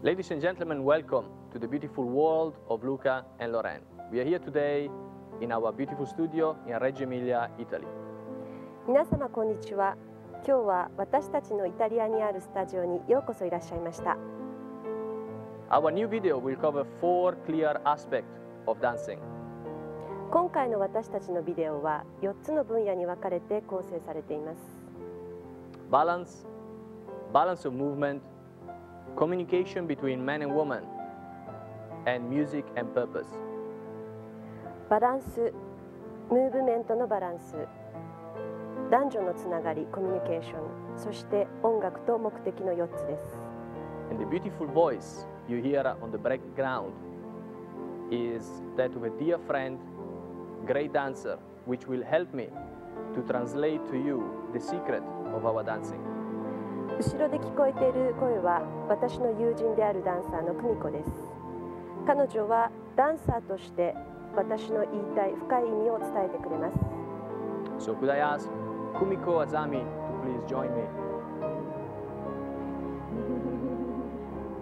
Ladies and gentlemen, welcome to the beautiful world of Luca and Lorraine. We are here today in our beautiful studio in Reggio Emilia, Italy. 皆様こんにちは。今日は私たちのイタリアにあるスタジオにようこそいらっしゃいました。Our new video will cover 4 clear aspects of dancing. 今回の私たちのビデオは4つの分野に分かれて構成されています。Balance, balance of movement, communication between man and woman, and music and purpose. バランス、ムーブメントのバランス、男女のつながり、コミュニケーション、そして音楽と目的の4つです。And the beautiful voice you hear on the background is that of a dear friend, great dancer, which will help me to translate to you the secret of our dancing. 後ろで聞こえている声は私の友人であるダンサーの久美子です。彼女はダンサーとして私の言いたい深い意味を伝えてくれます。So could I ask Kumiko Azami to please join me?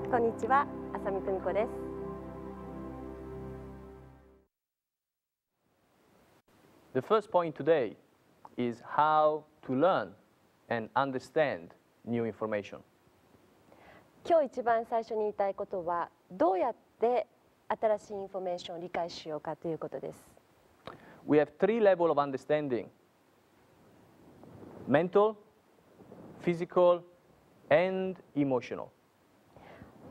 こんにちは、浅見久美子です。The first point today is how to learn and understand new information. 今日一番最初に言いたいことは、どうやって新しいインフォメーションを理解しようかということです。We have 3 levels of understanding: mental, physical, and emotional.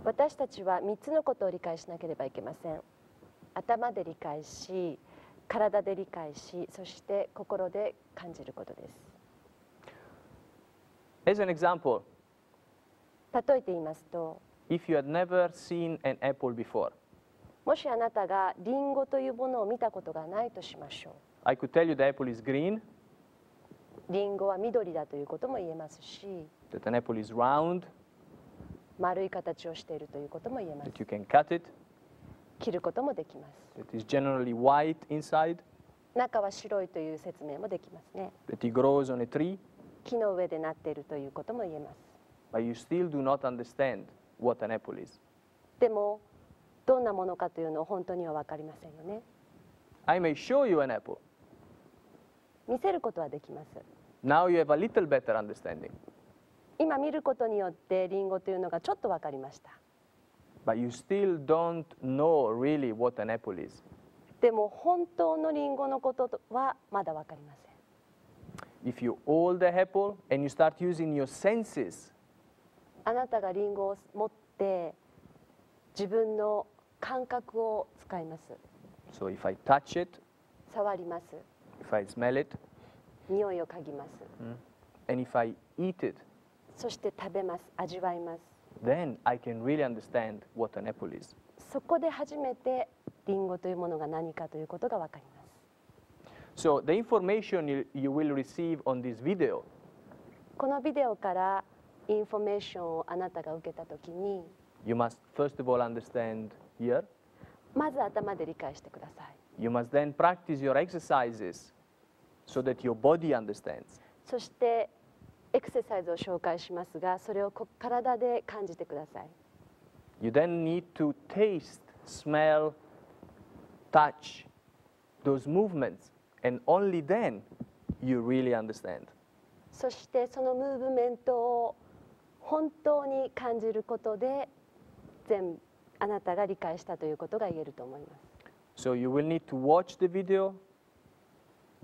私たちは3つのことを理解しなければいけません。頭で理解し、体で理解し、そして心で感じることです。As an example, 例えて言いますと、if you had never seen an apple before, もしあなたがリンゴというものを見たことがないとしましょう。I could tell you the apple is green, リンゴは緑だということも言えますし、that an apple is round, 丸い形をしているということも言えます。that you can cut it, 切ることもできます。 that is generally white inside, 中は白いという説明もできますね。 that it grows on a tree, 木の上でなっているということも言えます。 but you still do not understand what an apple is. でも、どんなものかというのを本当には分かりませんよね。I may show you an apple. 見せることはできます。 Now you have a little better understanding, 今見ることによってリンゴというのがちょっと分かりました。 but you still don't know really what an apple is. でも本当のリンゴのことはまだ分かりません。 If you hold the apple and you start using your senses, あなたがリンゴを持って自分の感覚を使います。 so if I touch it, 触ります。 if I smell it, 匂いを嗅ぎます。 and if I eat it, そして食べます。味わいます。 then I can really understand what an apple is. そこで初めてリンゴというものが何かということが分かります。 So the information you will receive on this video このビデオからインフォメーションをあなたが受けたときに、you must first of all understand here. まず頭で理解してください。 You must then practice your exercises so that your body understands. そしてエクササイズを紹介しますが、それを体で感じてください。 You then need to taste, smell, touch those movements, and only then you really understand. そしてそのムーブメントを本当に感じることで、あなたが理解したということが言えると思います。 So you will need to watch the video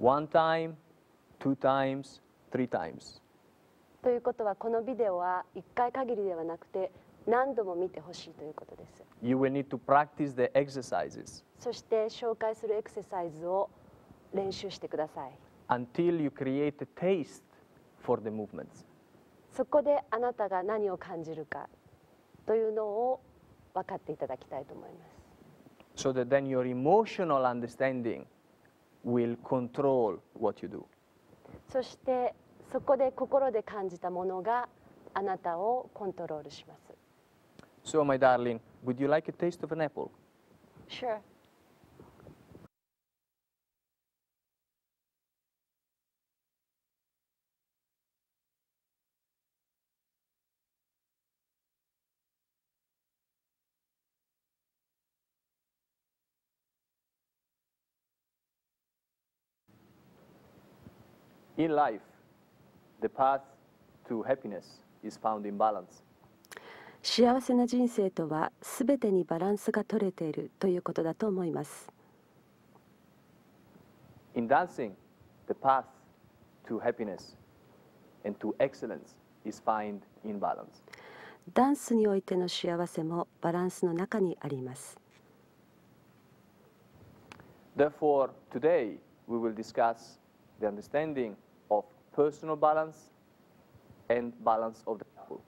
1 time, 2 times, 3 times. ということは、このビデオは1回限りではなくて何度も見てほしいということです。 You will need to practice the exercises そして紹介するエクササイズを練習してください。 until you create a taste for the movements. そこであなたが何を感じるかというのを分かっていただきたいと思います。 So that then your emotional understanding will control what you do. そしてそこで心で感じたものがあなたをコントロールします。 So my darling, would you like a taste of an apple? Sure. In life, the path to happiness is found in balance. 幸せな人生とは、すべてにバランスが取れているということだと思います。In dancing, the path to happiness and to excellence is found in balance. ダンスにおいての幸せもバランスの中にあります。Therefore, today we will discuss the understanding of personal balance and balance of the couple.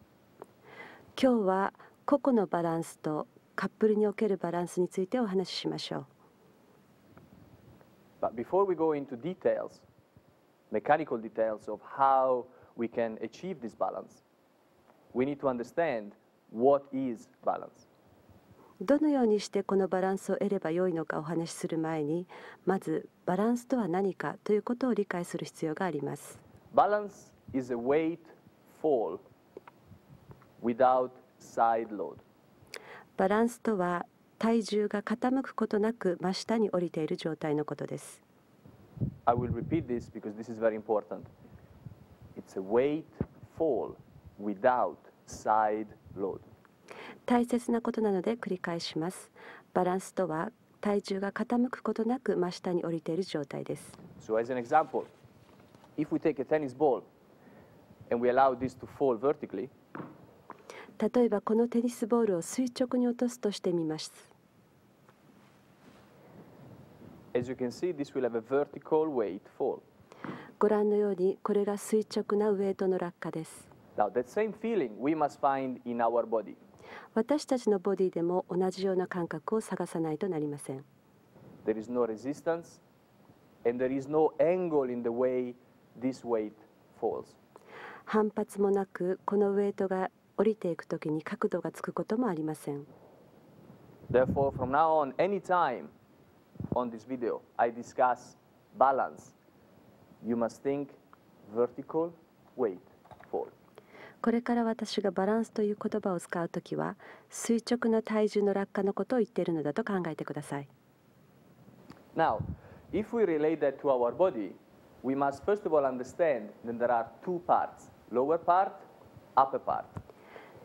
今日は個々のバランスとカップルにおけるバランスについてお話ししましょう。But before we go into details, mechanical details of how we can achieve this balance, we need to understand what is balance. どのようにしてこのバランスを得ればよいのかお話しする前に、まずバランスとは何かということを理解する必要があります。Balance is a weight fall without side load. バランスとは体重が傾くことなく真下に降りている状態のことです。I will repeat this because this is very important. It's a weight fall without side load. 大切なことなので繰り返します。バランスとは体重が傾くことなく真下に降りている状態です。So as an example, if we take a tennis ball and we allow this to fall vertically, 例えばこのテニスボールを垂直に落とすとしてみます。as you can see, this will have a vertical weight fall. ご覧のようにこれが垂直なウエイトの落下です。Now, that same feeling we must find in our body. 私たちのボディでも同じような感覚を探さないとなりません。There is no resistance and there is no angle in the way this weight falls. 反発もなく、このウエイトが降りていくときに角度がつくこともありません。Therefore, from now on, anytime on this video I discuss balance, you must think vertical weight fall. これから私がバランスという言葉を使うときは、垂直な体重の落下のことを言っているのだと考えてください。Now, if we relate that to our body, we must first of all understand that there are two parts, lower part, upper part.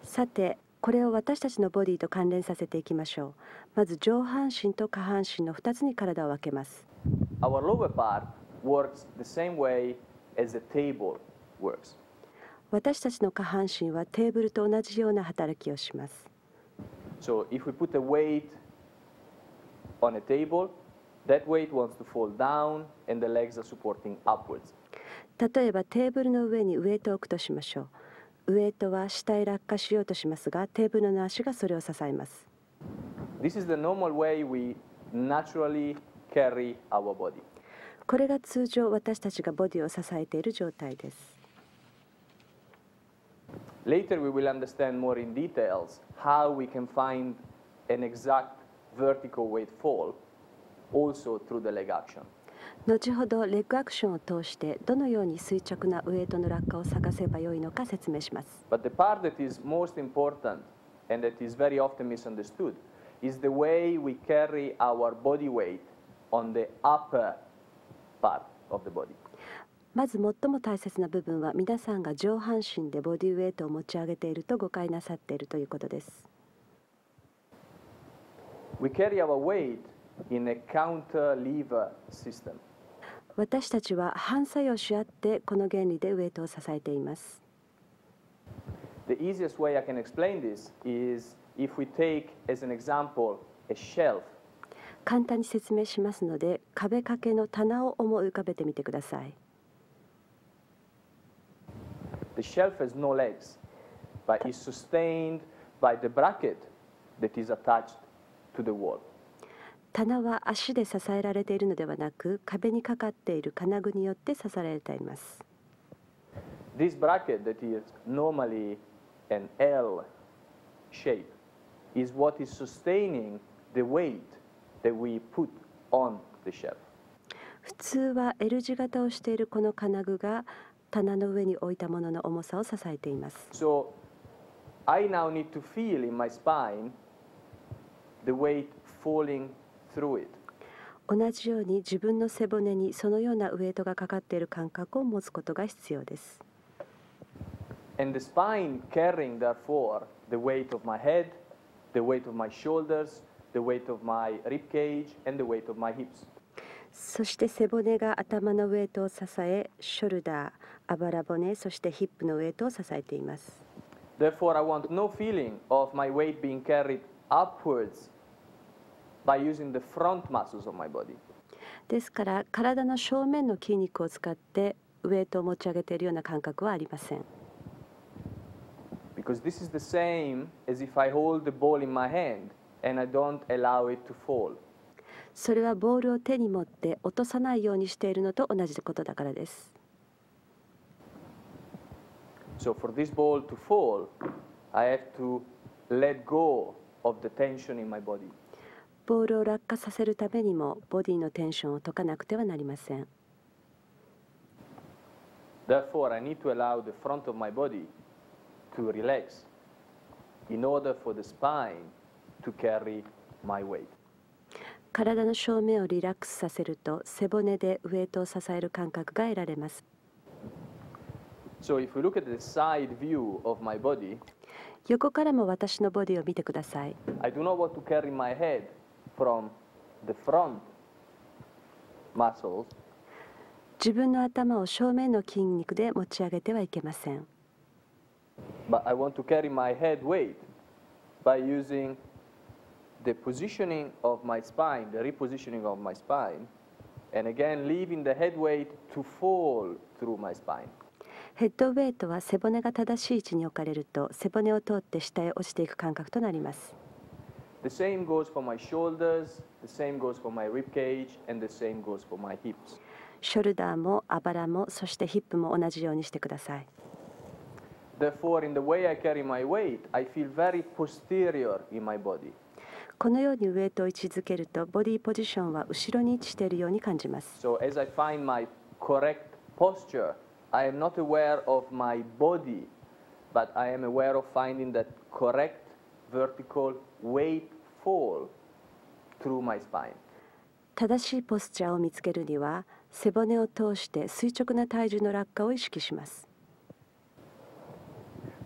さて、これを私たちのボディと関連させていきましょう。まず上半身と下半身の2つに体を分けます。Our lower part works the same way as a table works. 私たちの下半身はテーブルと同じような働きをします。So if we put a weight on a table, that weight wants to fall down and the legs are supporting upwards. 例えばテーブルの上にウエイトを置くとしましょう。ウエイトは下へ落下しようとしますが、テーブルの足がそれを支えます。This is the normal way we naturally carry our body. これが通常私たちがボディを支えている状態です。Later we will understand more in details how we can find an exact vertical weight fall also through the leg action. 後ほどレッグアクションを通してどのように垂直なウエイトの落下を探せばよいのか説明します。But the part that is most important and that is very often misunderstood is the way we carry our body weight on the upper part of the body. まず最も大切な部分は皆さんが上半身でボディウェイトを持ち上げていると誤解なさっているということです。We carry our weight in a counter lever system. 私たちは反作用し合ってこの原理でウェイトを支えています。The easiest way I can explain this is if we take as an example a shelf. 簡単に説明しますので、壁掛けの棚を思い浮かべてみてください。The shelf has no legs, but is sustained by the bracket that is attached to the wall. 棚は足で支えられているのではなく、壁にかかっている金具によって支えられています。This bracket that is normally an L shape is what is sustaining the weight that we put on the shelf. 普通は L 字型をしているこの金具が棚の上に置いたものの重さを支えています。So I now need to feel in my spine the weight falling through it. 同じように自分の背骨にそのようなウエイトがかかっている感覚を持つことが必要です。And the spine carrying, therefore, the weight of my head, the weight of my shoulders, the weight of my rib cage, and the weight of my hips. そして背骨が頭のウエイトを支え、ショルダー、あばら骨、そしてヒップのウエイトを支えています。Therefore, I want no feeling of my weight being carried upwards by using the front muscles of my body. ですから体の正面の筋肉を使ってウエイトを持ち上げているような感覚はありません。Because this is the same as if I hold the ball in my hand and I don't allow it to fall. それはボールを手に持って落とさないようにしているのと同じことだからです。So for this ball to fall, I have to let go of the tension in my body. ボールを落下させるためにもボディのテンションを解かなくてはなりません。Therefore, I need to allow the front of my body to relax in order for the spine to carry my weight. 体の正面をリラックスさせると背骨でウエイトを支える感覚が得られます。So if we look at the side view of my body, 横からも私のボディを見てください。I do not want to carry my head from the front muscles. 自分の頭を正面の筋肉で持ち上げてはいけません。But I want to carry my head weight by using the positioning of my spine, the repositioning of my spine, and again leaving the head weight to fall through my spine. ヘッドウェイトは背骨が正しい位置に置かれると背骨を通って下へ落ちていく感覚となります。The same goes for my shoulders, the same goes for my rib cage, and the same goes for my hips. ショルダーもあばらもそしてヒップも同じようにしてください。Therefore, in the way I carry my weight, I feel very posterior in my body. このようにウエイトを位置づけるとボディポジションは後ろに位置しているように感じます。So as I find my correct posture, I am not aware of my body, but I am aware of finding that correct vertical weight fall through my spine. 正しいポスチャーを見つけるには背骨を通して垂直な体重の落下を意識します。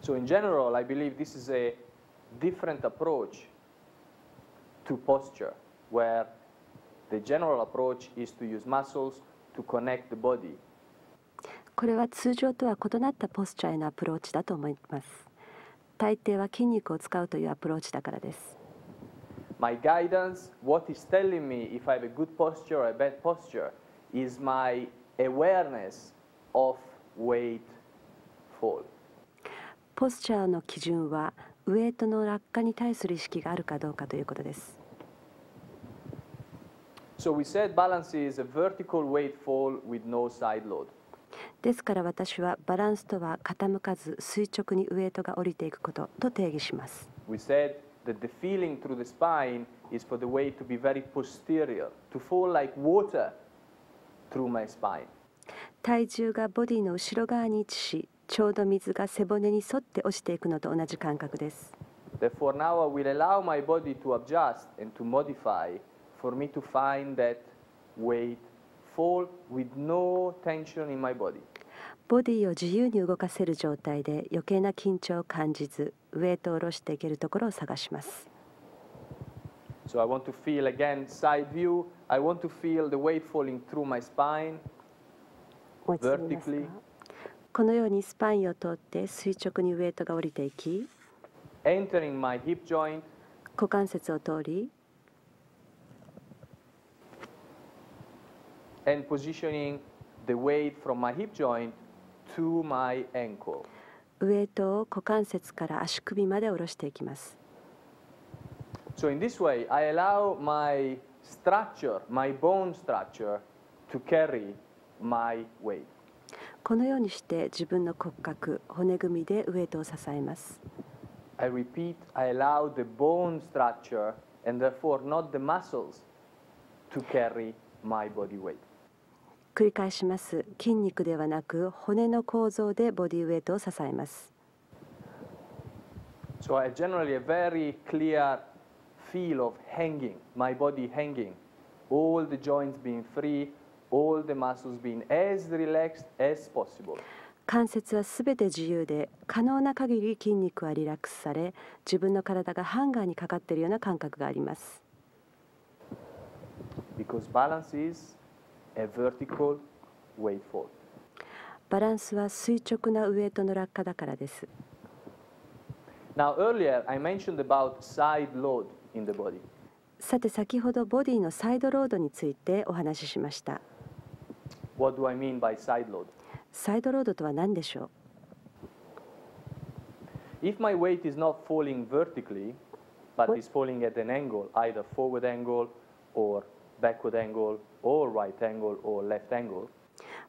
So in general, I believe this is a different approach to posture, where the general approach is to use muscles to connect the body. これは通常とは異なったポスチャーへのアプローチだと思います。大抵は筋肉を使うというアプローチだからです。My guidance, what is telling me if I have a good posture or a bad posture, is my awareness of weight fall. ポスチャーの基準はウエイトの落下に対する意識があるかどうかということです。So we said balance is a vertical weight fall with no side load. ですから私はバランスとは傾かず垂直にウエイトが降りていくことと定義します。We said that the feeling through the spine is for the weight to be very posterior, to fall like water through my spine. 体重がボディの後ろ側に位置し、ちょうど水が背骨に沿って落ちていくのと同じ感覚です。Therefore, now I will allow my body to adjust and to modify for me to find that weight fall with no tension in my body. ボディを自由に動かせる状態で余計な緊張を感じず、ウエイトを下ろしていけるところを探します。So I want to feel again side view. I want to feel the weight falling through my spine vertically. このようにスパインを通って垂直にウエイトが降りていき、entering my hip joint, 股関節を通り、and positioning the weight from my hip joint to my ankle. ウエイトを股関節から足首まで下ろしていきます。So in this way, I allow my structure, my bone structure, to carry my weight. このようにして自分の骨格、骨組みでウエイトを支えます。I repeat, I allow the bone structure and therefore not the muscles to carry my body weight. 繰り返します。筋肉ではなく骨の構造でボディウエイトを支えます。So I have generally a very clear feel of hanging, my body hanging all the joints being free, all the muscles being as relaxed as possible. 関節はすべて自由で、可能な限り筋肉はリラックスされ、自分の体がハンガーにかかっているような感覚があります。Because balance is a vertical weight fall. バランスは垂直なウエイトの落下だからです。Now earlier I mentioned about side load in the body. さて先ほどボディのサイドロードについてお話ししました。What do I mean by side load? サイドロードとは何でしょう If my weight is not falling vertically, but is falling at an angle, either forward angle or backward angle or right angle or left angle,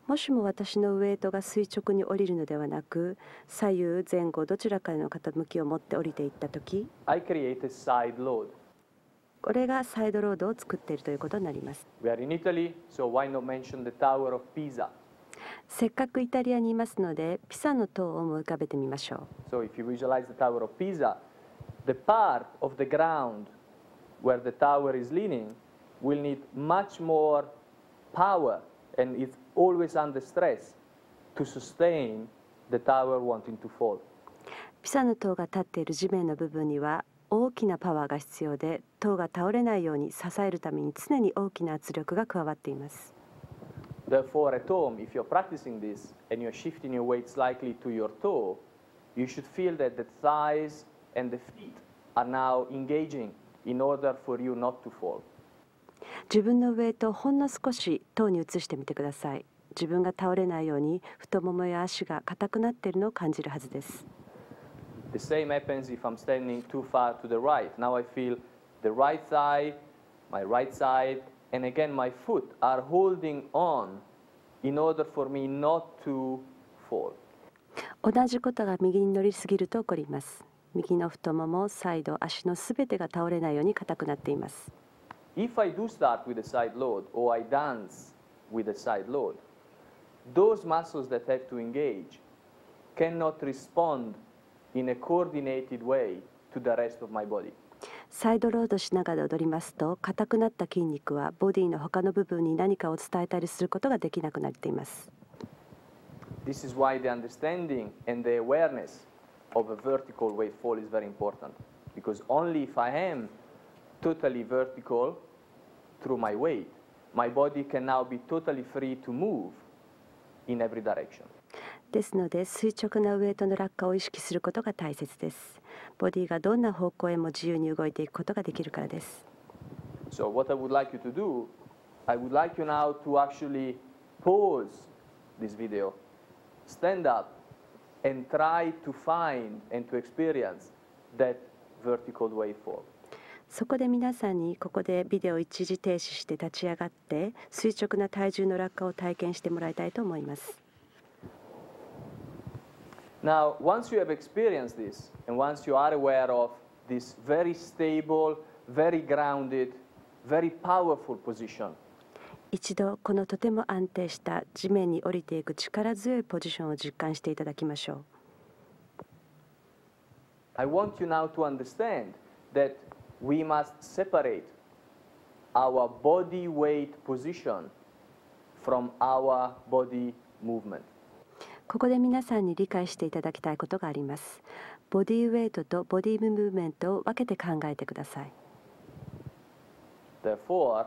もしも私のウエイトが垂直に降りるのではなく、左右前後どちらかの傾きを持って降りていったとき、I create a side load. これがサイドロードを作っているということになります。We are in Italy, so why not mention the Tower of Pisa? せっかくイタリアにいますので、ピサの塔を思い浮かべてみましょう。So if you visualize the Tower of Pisa, the part of the ground where the tower is leaning will need much more power, and it's always under stress to sustain the tower wanting to fall. ピサの塔が立っている地面の部分には大きなパワーが必要で、塔が倒れないように支えるために常に大きな圧力が加わっています。Therefore, at home, if you're practicing this and you're shifting your weight slightly to your toe, you should feel that the thighs and the feet are now engaging in order for you not to fall. 自分のウエイトをほんの少し塔に移してみてください。自分が倒れないように太ももや足が硬くなっているのを感じるはずです。The same happens if I'm standing too far to the right. Now I feel the right thigh, my right side, and again my foot are holding on in order for me not to fall. 同じことが右に乗りすぎると起こります。右の太もも、サイド、足のすべてが倒れないように硬くなっています。If I do start with a side load or I dance with a side load, those muscles that have to engage cannot respond in a coordinated way to the rest of my body. サイドロードしながら踊りますと、硬くなった筋肉はボディの他の部分に何かを伝えたりすることができなくなっています。This is why the understanding and the awareness of a vertical weight fall is very important. Because only if I am totally vertical through my weight, my body can now be totally free to move in every direction. ですので垂直なウエイトの落下を意識することが大切です。ボディがどんな方向へも自由に動いていくことができるからです。So what I would like you to do, I would like you now to actually pause this video, stand up, and try to find and to experience that vertical weight fall. そこで皆さんにここでビデオを一時停止して立ち上がって垂直な体重の落下を体験してもらいたいと思います。Now, once you have experienced this, and once you are aware of this very stable, very grounded, very powerful position, 一度このとても安定した地面に降りていく力強いポジションを実感していただきましょう。I want you now to understand that we must separate our body weight position from our body movement. ここで皆さんに理解していただきたいことがあります。ボディウェイトとボディムーブメントを分けて考えてください。Therefore,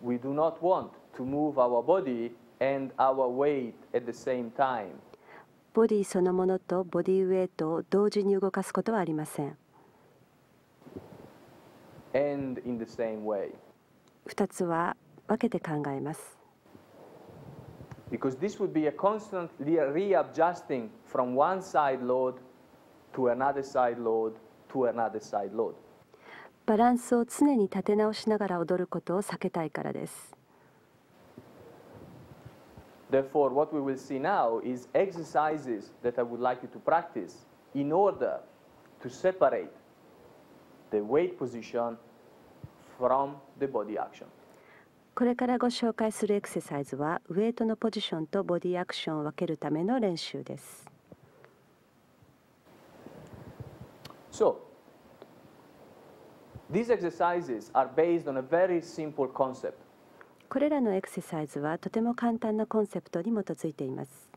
we do not want to move our body and our weight at the same time. ボディそのものとボディウェイトを同時に動かすことはありません。And in the same way. 2つは分けて考えます。Because this would be a constant readjusting from one side load to another side load to another side load. バランスを常に立て直しながら踊ることを避けたいからです。Therefore, what we will see now is exercises that I would like you to practice in order to separate the weight position from the body action. これからご紹介するエクササイズはウエイトのポジションとボディアクションを分けるための練習です。So, these exercises are based on a very simple concept. これらのエクササイズはとても簡単なコンセプトに基づいています。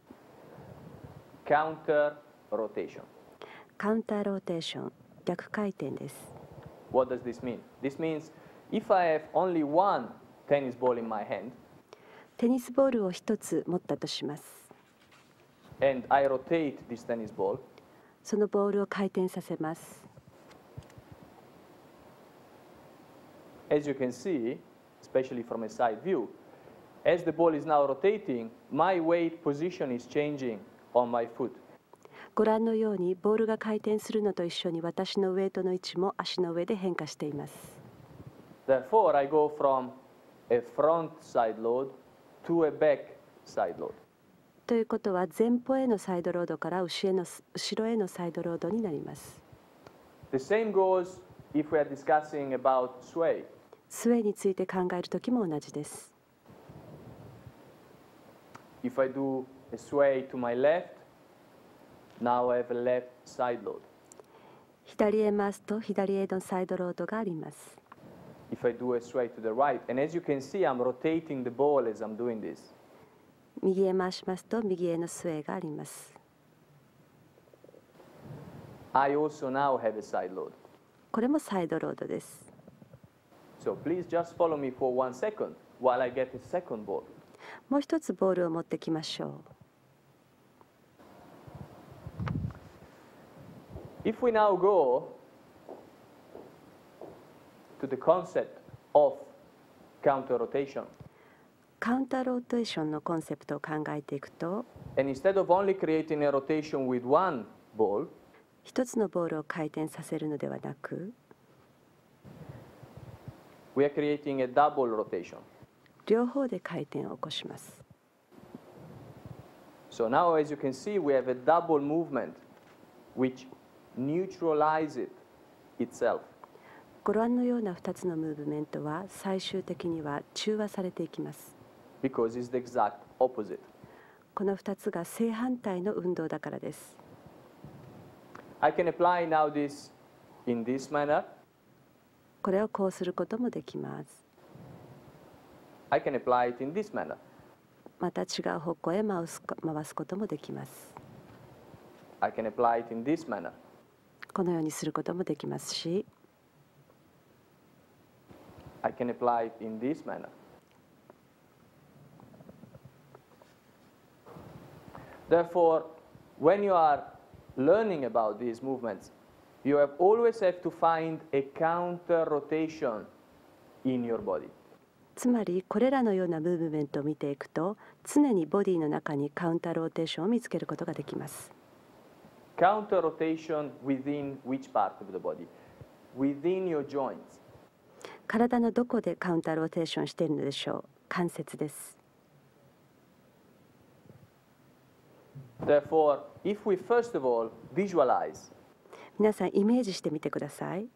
Counter rotation. カウンターローテーション、逆回転です。What does this mean? This means if I have only one tennis ball in my hand テニスボールを一つ持ったとします。and I rotate this tennis ball, そのボールを回転させます。as you can see, especially from a side view, as the ball is now rotating, my weight position is changing on my foot. ご覧のようにボールが回転するのと一緒に私のウェイトの位置も足の上で変化しています。Therefore, I go from a front side load to a back side load. ということは前方へのサイドロードから後ろへのサイドロードになります。The same goes if we are discussing about sway. スウェイについて考えるときも同じです。If I do a sway to my left, now I have a left side load. 左へ回すと左へのサイドロードがあります。If I do a sway to the right, and as you can see, I'm rotating the ball as I'm doing this. 右へ回しますと右へのスウェイがあります。I also now have a side load. これもサイドロードです。So please just follow me for 1 second while I get a second ball. もう一つボールを持ってきましょう。If we now go to the concept of counter rotation, カウンターローテーションのコンセプトを考えていくと、and instead of only creating a rotation with one ball, 一つのボールを回転させるのではなく、we are creating a double rotation. 両方で回転を起こします。So now, as you can see, we have a double movement which neutralizes itself. ご覧のような2つのムーブメントは最終的には中和されていきます。Because it's the exact opposite. この2つが正反対の運動だからです。I can apply now this in this manner. これをこうすることもできます。I can apply it in this manner. また違う方向へ回すこともできます。I can apply it in this manner. このようにすることもできますし、I can apply it in this manner. Therefore, when you are learning about these movements, you always have to find a counter rotation in your body. つまりこれらのようなムーブメントを見ていくと、常にボディの中にカウンターローテーションを見つけることができます。Counter rotation within which part of the body? Within your joints. 体のどこでカウンターローテーションしているのでしょう。関節です。Therefore, if we first of all visualize 皆さんイメージしてみてください。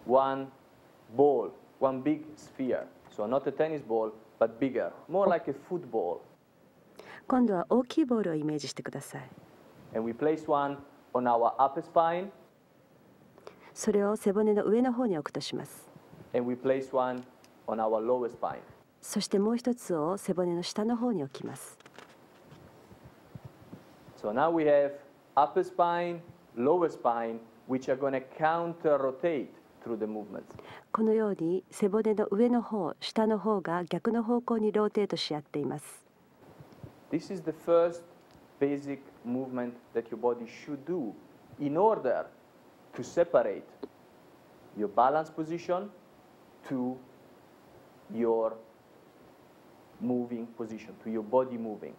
one ball, one big sphere, so not a tennis ball, but bigger, more like a football. 今度は大きいボールをイメージしてください。And we place one on our upper spine, それを背骨の上の方に置くとします。and we place one on our lower spine. そしてもう一つを背骨の下の方に置きます。So now we have upper spine, lower spine, which are going to counter rotate through the movements. このように背骨の上の方、下の方が逆の方向にローテートし合っています。This is the first basic movement that your body should do in order to separate your balance position to your moving position, to your body moving.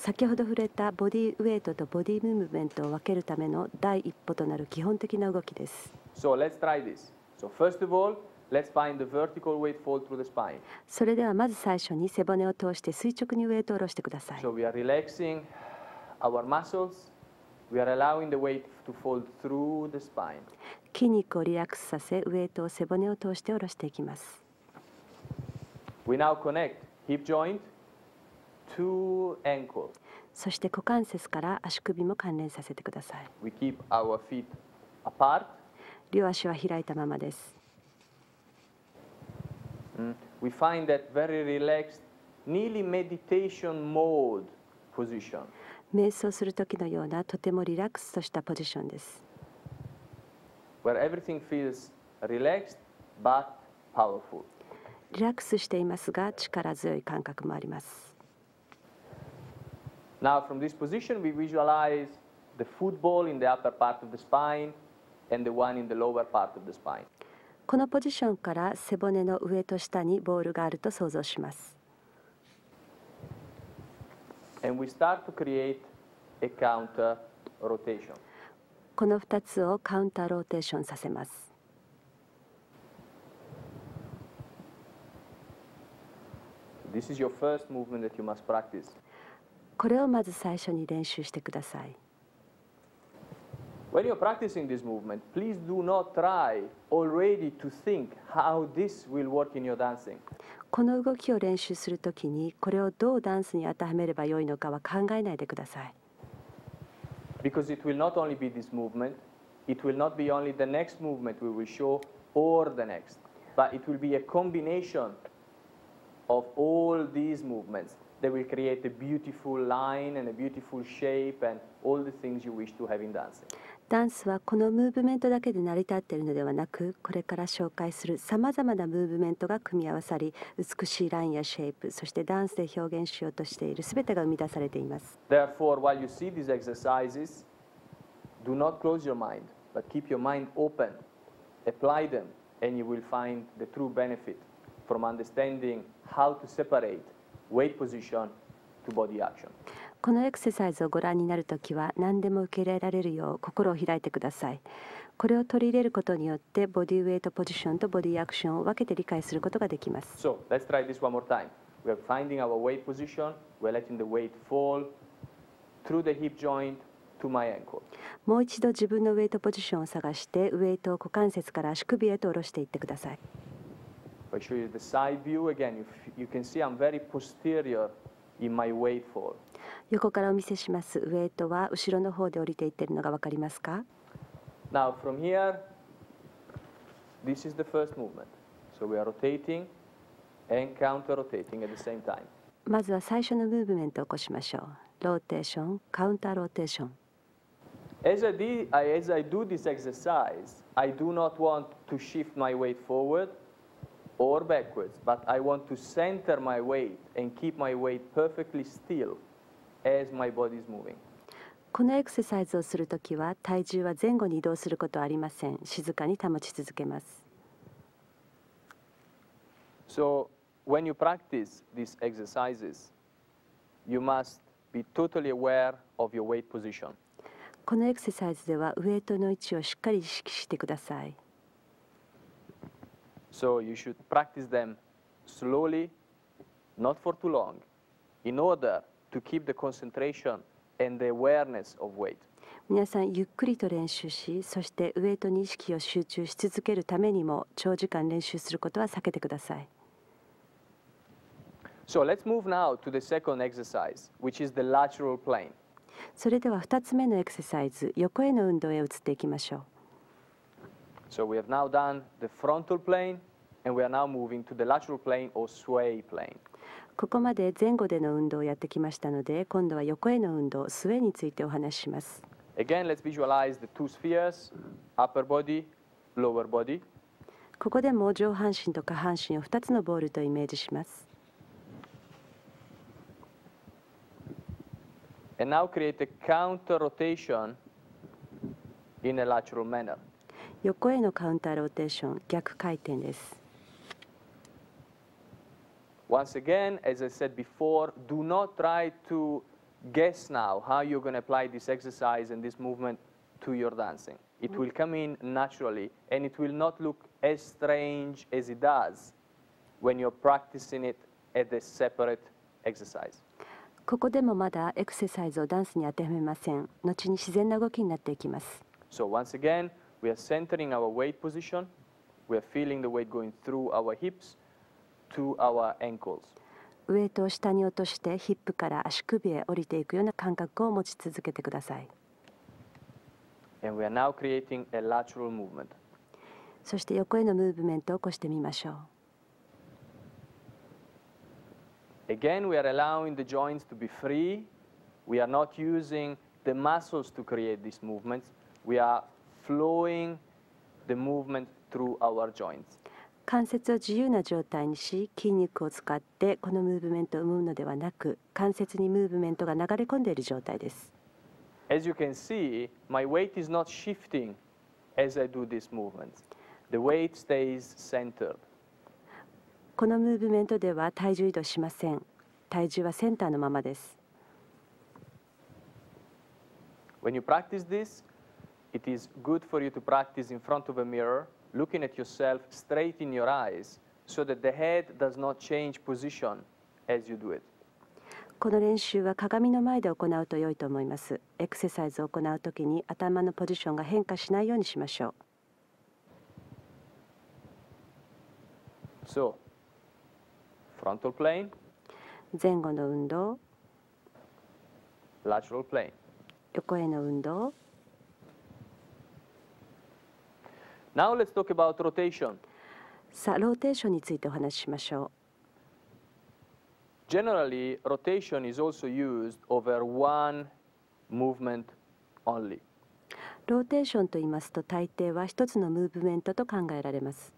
先ほど触れたボディウェイトとボディムーブメントを分けるための第一歩となる基本的な動きです。So let's try this. So first of all, let's find the vertical weight fall through the spine. それではまず最初に背骨を通して垂直にウェイトを下ろしてください。So we are relaxing our muscles. We are allowing the weight to fall through the spine. 筋肉をリラックスさせ、ウェイトを背骨を通して下ろしていきます。We now connect hip joint to ankle. そして股関節から足首も関連させてください。We keep our feet apart. 両足は開いたままです。We find that very relaxed, nearly meditation mode position. 瞑想する時のようなとてもリラックスとしたポジションです。Where everything feels relaxed but powerful. リラックスしていますが力強い感覚もあります。Now from this position we visualize the football in the upper part of the spine and the one in the lower part of the spine. このポジションから背骨の上と下にボールがあると想像します。And we start to create a counter rotation. この2つをカウンターローテーションさせます。This is your first movement that you must practice. これをまず最初に練習してください。When you're practicing this movement, please do not try already to think how this will work in your dancing. この動きを練習するときにこれをどうダンスに当てはめればよいのかは考えないでください。Because it will not only be this movement, it will not be only the next movement we will show or the next, but it will be a combination of all these movements that will create a beautiful line and a beautiful shape and all the things you wish to have in dancing. ダンスはこのムーブメントだけで成り立っているのではなく、これから紹介するさまざまなムーブメントが組み合わさり、美しいラインやシェイプ、そしてダンスで表現しようとしているすべてが生み出されています。Therefore, while you see these exercises, do not close your mind, but keep your mind open, apply them, and you will find the true benefit from understanding how to separate weight position to body action. このエクササイズをご覧になるときは何でも受け入れられるよう心を開いてください。これを取り入れることによってボディウェイトポジションとボディアクションを分けて理解することができます。So, let's try this one more time. We are finding our weight position, we are letting the weight fall through the hip joint to my ankle. もう一度自分のウェイトポジションを探してウェイトを股関節から足首へと下ろしていってください。If I show you the side view again, you can see I'm very posterior in my weight fall. 横からお見せします。ウェイトは後ろの方で降りていっているのが分かりますか？ Now from here, this is the first movement. So we are rotating and counter-rotating at the same time. まずは最初のムーブメントを起こしましょう。ローテーション、カウンターローテーション。As I do this exercise, I do not want to shift my weight forward or backwards, but I want to center my weight and keep my weight perfectly still as my body is moving. このエクササイズをするときは体重は前後に移動することはありません。静かに保ち続けます。So when you practice these exercises, you must be totally aware of your weight position. このエクササイズではウェイトの位置をしっかり意識してください。So you should practice them slowly, not for too long, in order to keep the concentration and the awareness of weight. 皆さんゆっくりと練習し、そしてウェイトに意識を集中し続けるためにも長時間練習することは避けてください。So let's move now to the second exercise, which is the lateral plane. それでは2つ目のエクササイズ、横への運動へ移っていきましょう。So we have now done the frontal plane, and we are now moving to the lateral plane or sway plane. ここまで前後での運動をやってきましたので、今度は横への運動、スウェイについてお話しします。Again, let's visualize the two spheres, upper body, lower body. ここでも上半身と下半身を2つのボールとイメージします。And now create a counter rotation in a lateral manner. 横へのカウンターローテーション、逆回転です。Once again, as I said before, do not try to guess now how you're going to apply this exercise and this movement to your dancing. It will come in naturally, and it will not look as strange as it does when you're practicing it as a separate exercise. ここでもまだエクササイズをダンスに当てはめません。後に自然な動きになっていきます。So once again, we are centering our weight position. We are feeling the weight going through our hips to our ankles. ウェイトを下に落としてヒップから足首へ降りていくような感覚を持ち続けてください。And we are now creating a lateral movement. そして横へのムーブメントを起こしてみましょう。Again, we are allowing the joints to be free. We are not using the muscles to create these movements. We are flowing the movement through our joints. 関節を自由な状態にし、筋肉を使ってこのムーブメントを生むのではなく、関節にムーブメントが流れ込んでいる状態です。As you can see, my weight is not shifting as I do these movements. The weight stays centered. このムーブメントでは体重移動しません。体重はセンターのままです。When you practice this, it is good for you to practice in front of a mirror, looking at yourself straight in your eyes, so that the head does not change position as you do it. この練習は鏡の前で行うと良いと思います。エクササイズを行うときに頭のポジションが変化しないようにしましょう。So, frontal plane, 前後の運動、lateral plane. 横への運動。Now let's talk about rotation. さあ、ローテーションについてお話ししましょう。Generally, rotation is also used over one movement only. ローテーションと言いますと、大抵は一つのムーブメントと考えられます。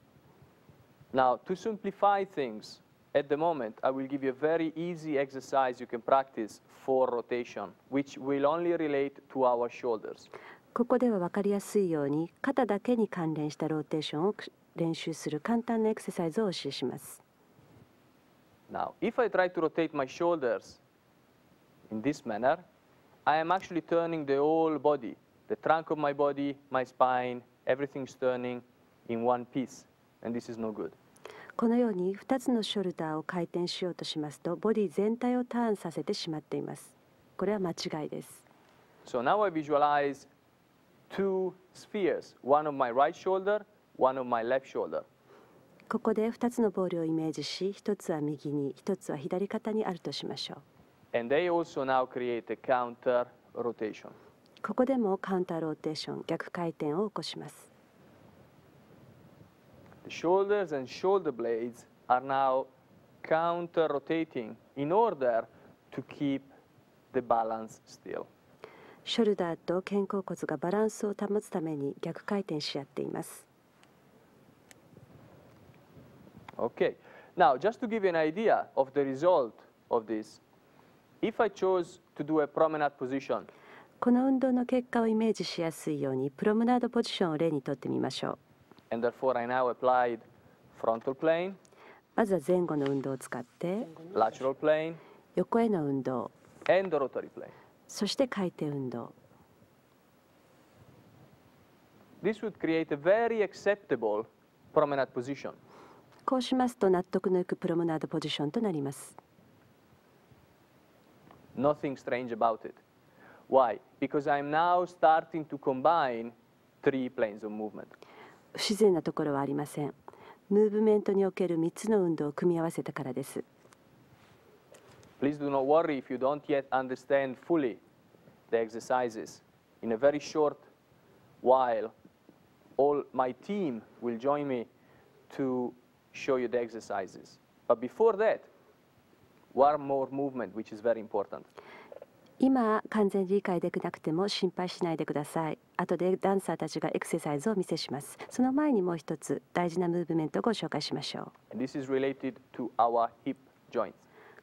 Now, to simplify things, at the moment, I will give you a very easy exercise you can practice for rotation, which will only relate to our shoulders. ここでは分かりやすいように、肩だけに関連したローテーションを練習する簡単なエクササイズをお教えします。Now, if I try to rotate my shoulders in this manner, I am actually turning the whole body, the trunk of my body, my spine, everything's turning in one piece, and this is no good. このように2つのショルダーを回転しようとしますと、ボディ全体をターンさせてしまっています。これは間違いです。So now I visualize two spheres, one on my right shoulder, one on my left shoulder. ここで2つのボールをイメージし、1つは右に、1つは左肩にあるとしましょう。And they also now create a counter rotation. ここでもカウンターローテーション、逆回転を起こします。The shoulders and shoulder blades are now counter rotating in order to keep the balance still. ショルダーと肩甲骨がバランスを保つために逆回転し合っています。Okay. Now, just to give you an idea of the result of this, if I chose to do a promenade position, この運動の結果をイメージしやすいように、プロムナードポジションを例にとってみましょう。and therefore I now applied frontal plane, まずは前後の運動を使って、 lateral plane, 横への運動、 and rotary plane. そして回転運動。This would create a very acceptable promenade position. こうしますと納得のいくプロムナードポジションとなります。Nothing strange about it. Why? Because I'm now starting to combine three planes of movement. 不自然なところはありません。ムーブメントにおける3つの運動を組み合わせたからです。Please do not worry if you don't yet understand fully the exercises. In a very short while, all my team will join me to show you the exercises. But before that, one more movement, which is very important. 今完全に理解できなくても心配しないでください。後でダンサーたちがエクササイズをお見せします。その前にもう一つ大事なムーブメントをご紹介しましょう。And this is related to our hip joints.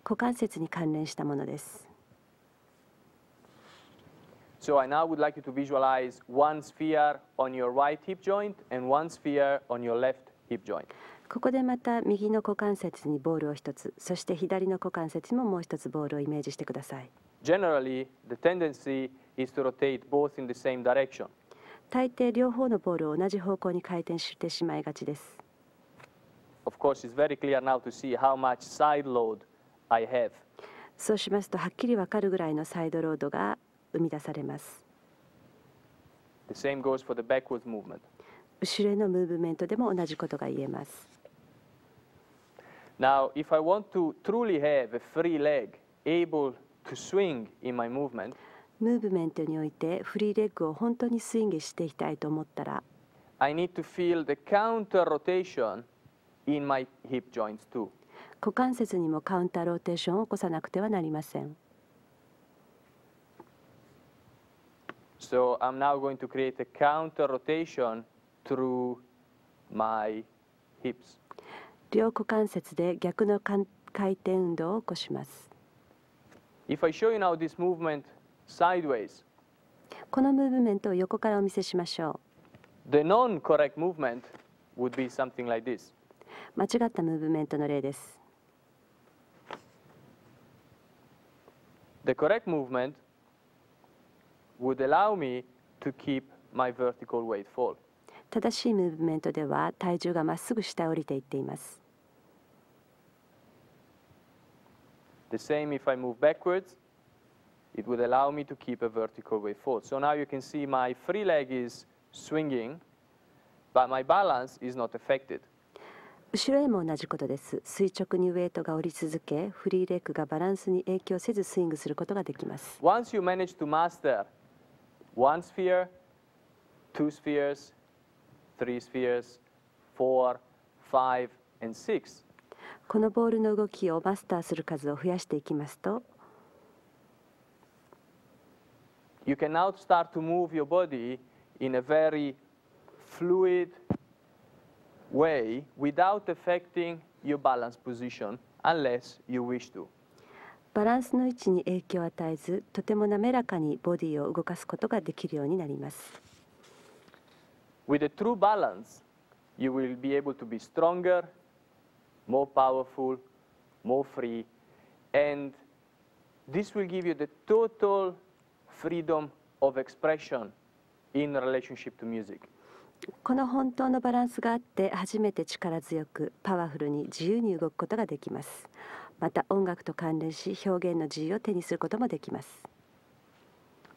股関節に関連したものです。So I now would like you to visualize one sphere on your right hip joint and one sphere on your left hip joint. ここでまた右の股関節にボールを一つ、そして左の股関節にももう一つボールをイメージしてください。Generally, the tendency is to rotate both in the same direction. 大抵両方のボールを同じ方向に回転してしまいがちです。Of course, it's very clear now to see how much side load I have. そうしますとはっきりわかるぐらいのサイドロードが生み出されます。The same goes for the backwards movement. 後ろへのムーブメントでも同じことが言えます。Now, if I want to truly have a free leg able to swing in my movement, ムーブメントにおいてフリーレッグを本当にスイングしていきたいと思ったら、I need to feel the counter rotation in my hip joints too. 股関節にもカウンターローテーションを起こさなくてはなりません。So I'm now going to create a counter rotation through my hips. 両股関節で逆の回転運動を起こします。If I show you now this movement sideways, このムーブメントを横からお見せしましょう。the non-correct movement would be something like this. 間違ったムーブメントの例です。The correct movement would allow me to keep my vertical weight fall. 正しいムーブメントでは体重がまっすぐ下へ降りていっています。The same if I move backwards, it would allow me to keep a vertical weight fall. So now you can see my free leg is swinging, but my balance is not affected. 後ろへも同じことです。垂直にウェイトが降り続け、フリーレッグがバランスに影響せずスイングすることができます。Once you manage to master one sphere, two spheres, three spheres, 4, 5, and 6, このボールの動きをマスターする数を増やしていきますと、you can now start to move your body in a very fluid way without affecting your balance position unless you wish to. バランスの位置に影響を与えず、とても滑らかにボディを動かすことができるようになります。With a true balance, you will be able to be stronger, more powerful, more free, and this will give you the total freedom of expression in relationship to music. この本当のバランスがあって初めて力強くパワフルに自由に動くことができます。また音楽と関連し表現の自由を手にすることもできます。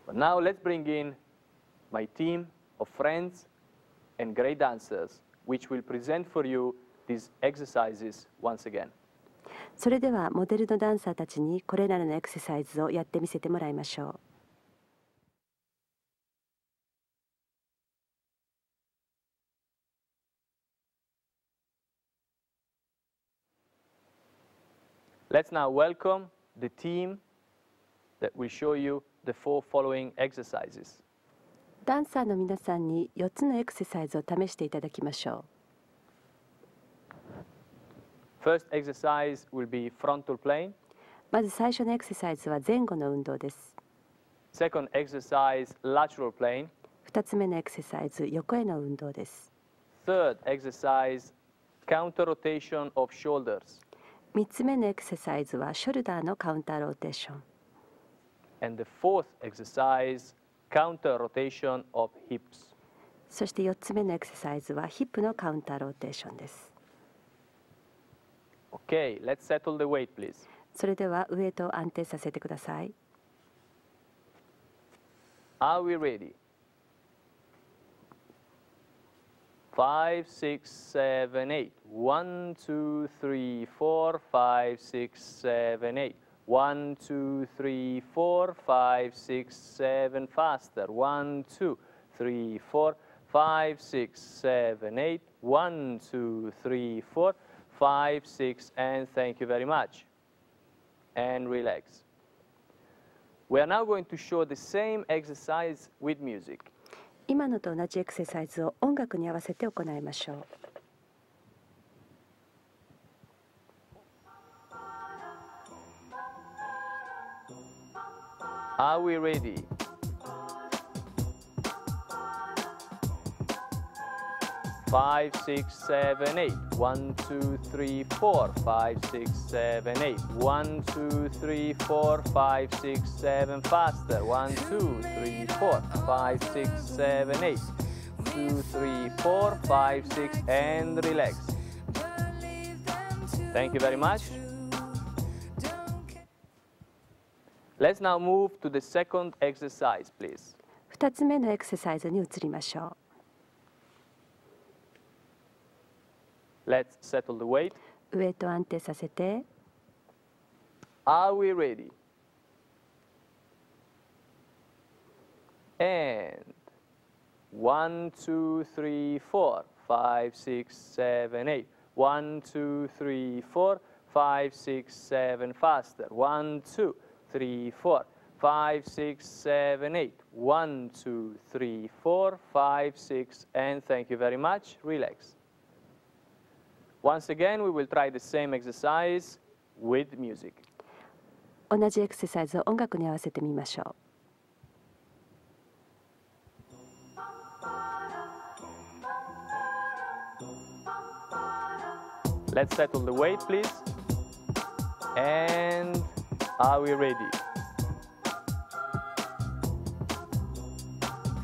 But now let's bring in my team of friends and great dancers which will present for you these exercises once again. それではモデルのダンサーたちにこれらのエクササイズをやってみせてもらいましょう。Let's now welcome the team that will show you the 4 following exercises. ダンサーの皆さんに4つのエクササイズを試していただきましょう。First exercise will be frontal plane. まず最初のエクササイズは前後の運動です。Second exercise, lateral plane. 2つ目のエクササイズ、横への運動です。Third exercise, counter rotation of shoulders. 3つ目のエクササイズはショルダーのカウンターローテーション。And the fourth exercise, counter rotation of hips. そして4つ目のエクササイズはヒップのカウンターローテーションです。Okay, let's settle the weight, please. それではウエイトを安定させてください。Are we ready? 5, 6, 7, 8. 1, 2, 3, 4, 5, 6, 7, 8. 1, 2, 3, 4, 5, 6, 7. Faster. 1, 2, 3, 4, 5, 6, 7, 8. 1, 2, 3, 4, 5, 6, and thank you very much. And relax. We are now going to show the same exercise with music. 今のと同じエクササイズを音楽に合わせて行いましょう。Are we ready? 5, 6, 7, 8. 1, 2, 3, 4, 5, 6, 7, 8. 1, 2, 3, 4, 5, 6, 7. Faster. 1, 2, 3, 4, 5, 6, 7, 8. 2, 3, 4, 5, 6, and relax. Thank you very much. Let's now move to the second exercise, please. 2つ目のエクササイズに移りましょう。Let's settle the weight. ウエイトを安定させて。Are we ready? And 1, 2, 3, 4, 5, 6, 7, 8. 1, 2, 3, 4, 5, 6, 7, faster. 1, 2, 3, 4, 5, 6, 7, 8. 1, 2, 3, 4, 5, 6, and thank you very much. Relax. Once again, we will try the same exercise with music. 同じエクササイズを音楽に合わせてみましょう。Let's settle the weight, please. And are we ready?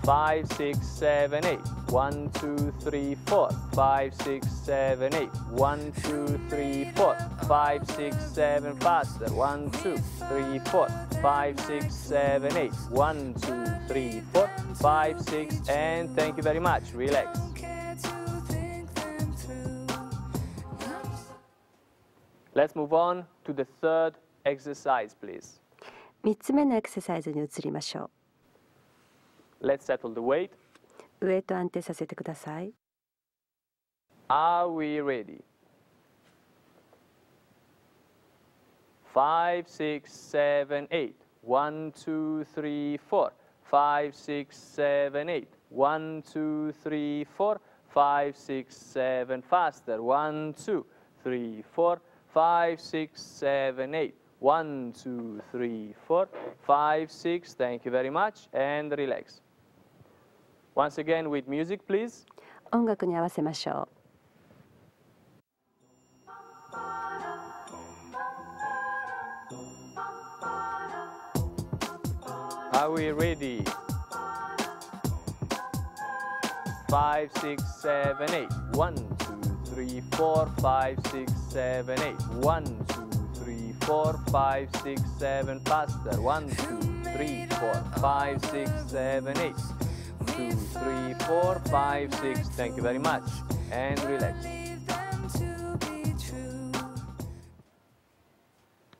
5, 6, 7, 8. 1, 2, 3, 4. 5, 6, 7, 8. 1, 2, 3, 4. 5, 6, 7, faster. 1, 2, 3, 4. 5, 6, 7, 8. 1, 2, 3, 4. 5, 6, and thank you very much. Relax. Let's move on to the third exercise, please. 3つ目のエクササイズに移りましょ Let's settle the weight. う。ウエイトを安定させてください。Are we ready? 5, 6, 7, 8. 1, 2, 3, 4. 5, 6, 7, 8. 1, 2, 3, 4. 5, 6, 7. Faster. 1, 2, 3, 4. 5, 6, 7, 8. 1, 2, 3, 4. 5, 6. Thank you very much. And relax. Once again with music, please. 音楽に合わせましょ Are we ready? 5, 6, 7, 8. 1, 2, 3, 4. 5, 6, 7, 8. 1, 2, 3, 4. 5, 6, 7. Faster. 1, 2, 3, 4. 5, 6, 7, 8. 2, 3, 4. 5, 6. Thank you very much. And relax.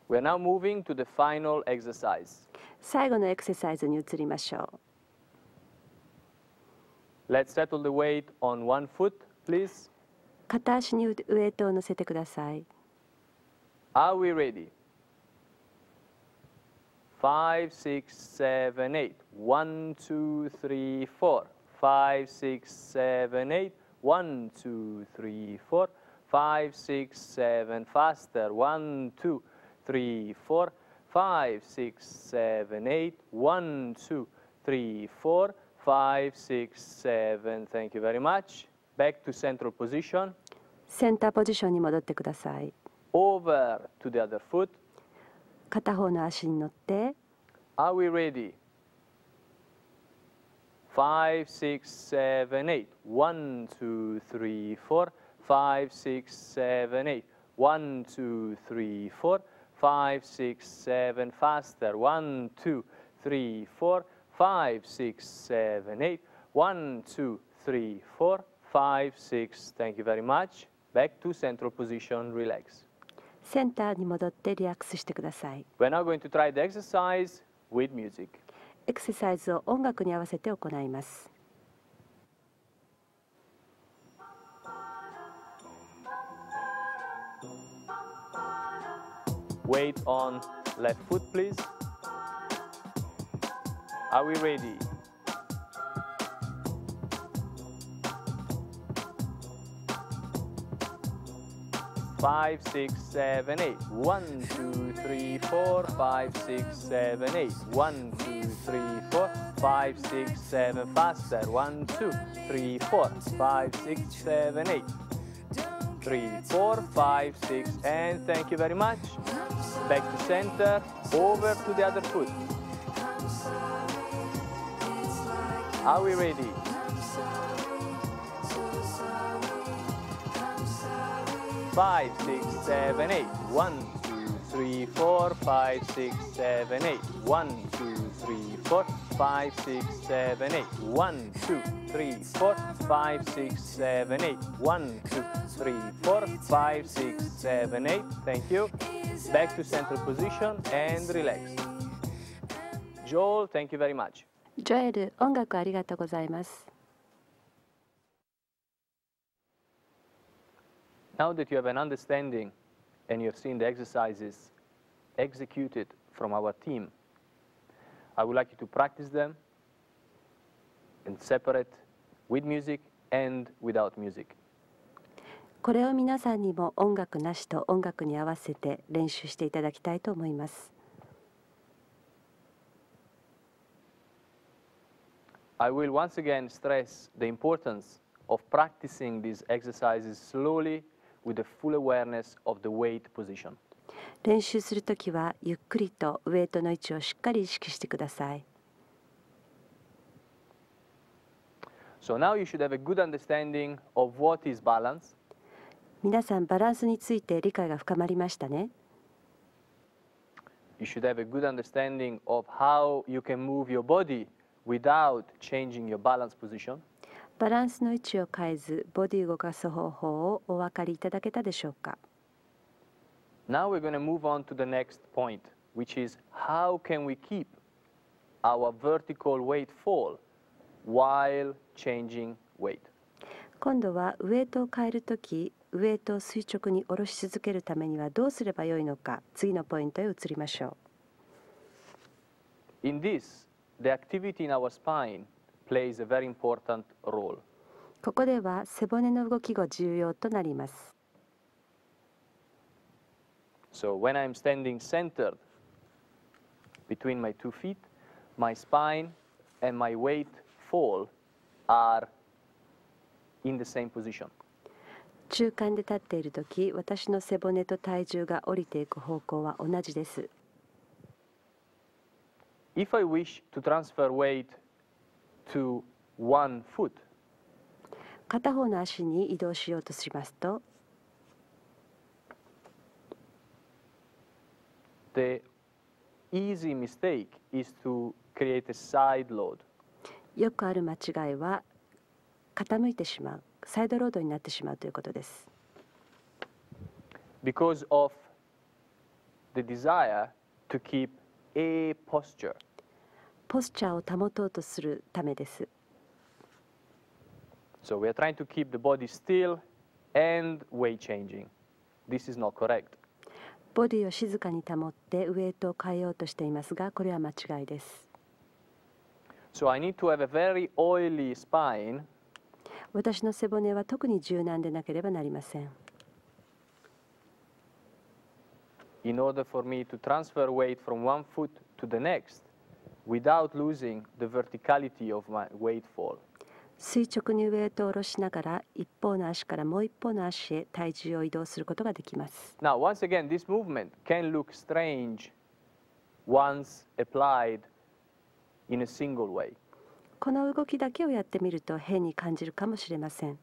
We are now moving to the final exercise. う。最後のエクササイズに移りましょう。 Let's settle the weight on one foot, please. 片足にウエイトを乗せてください。 Are we ready? 5, 6, 7, 8. 1, 2, 3, 4. 5, 6, 7, 8. 1, 2, 3, 4. 5, 6, 7. Faster. 1, 2, 3, 4. 5, 6, 7, 8. 1, 2, 3, 4. 5, 6, 7. Thank you very much. Back to central position. センターポジションに戻ってください。 Over to the other foot. 片方の足に乗って、 Are we ready? 5, 6, 7, 8. 1, 2, 3, 4. 5, 6, 7, 8. 1, 2, 3, 4. 5, 6, 7. Faster. 1, 2, 3, 4. 5, 6, 7, 8. 1, 2, 3, 4. 5, 6. Thank you very much. Back to central position. Relax. センターに戻ってリラックスしてください。 We're now going to try the exercise with music. エクササイズを音楽に合わせて行います。 Weight on left foot, please. Are we ready? 5, 6, 7, 8. 1, 2, 3, 4. 5, 6, 7, 8. 1, 2, 3, 4. 5, 6, 7. Faster. 1, 2, 3, 4. 5, 6, 7, 8. 3, 4, 5, 6, and thank you very much. Back to center, over to the other foot. Are we ready? 5, 6, 7, 8. 1, 2, 3, 4. 5, 6, 7, 8. 1, 2, 3, 4. 5, 6, 7, 8. 1, 2, 3, 4. 5, 6, 7, 8. 1, 2, 3, 4. 5, 6, 7, 8. Thank you. Back to central position and relax. Joel, thank you very much. ジョエル、音楽ありがとうございます。 Now that you have an understanding and you have seen the exercises executed from our team. I would like you to practice them and separate with music and without music. これを皆さんにも音楽なしと音楽に合わせて練習していただきたいと思います。I will once again stress the importance of practicing these exercises slowly with the full awareness of the weight position. 練習するときはゆっくりとウェイトの位置をしっかり意識してください。So now you should have a good understanding of what is balance. 皆さんバランスについて理解が深まりましたね。You should have a good understanding of how you can move your body without changing your balance position. バランスの位置を変えずボディを動かす方法をお分かりいただけたでしょうか。Now we're going to move on to the next point, which is how can we keep our vertical weight fall while changing weight? 今度はウェイトを変えるとき、ウェイトを垂直に下ろし続けるためにはどうすればよいのか、次のポイントへ移りましょう。In this, the activity in our spine plays a very important role. ここでは背骨の動きが重要となります。So when I'm standing centered between my 2 feet, my spine and my weight fall are in the same position. 中間で立っているとき、私の背骨と体重が降りていく方向は同じです。If I wish to transfer weight to one foot, 片方の足に移動しようとしますと、the easy mistake is to create a side load. よくある間違いは傾いてしまう、サイドロードになってしまうということです。Because of the desire to keep a posture. ポスチャーを保とうとするためです。So we are trying to keep the body still and weight changing. This is not correct. ボディを静かに保ってウェイトを変えようとしていますが、これは間違いです。So I need to have a very oily spine. 私の背骨は特に柔軟でなければなりません。In order for me to transfer weight from one foot to the next without losing the verticality of my weight fall. 垂直にウェイトを下ろしながら一方の足からもう一方の足へ体重を移動することができます。Now, once again, this movement can look strange once applied in a single way. この動きだけをやってみると変に感じるかもしれません。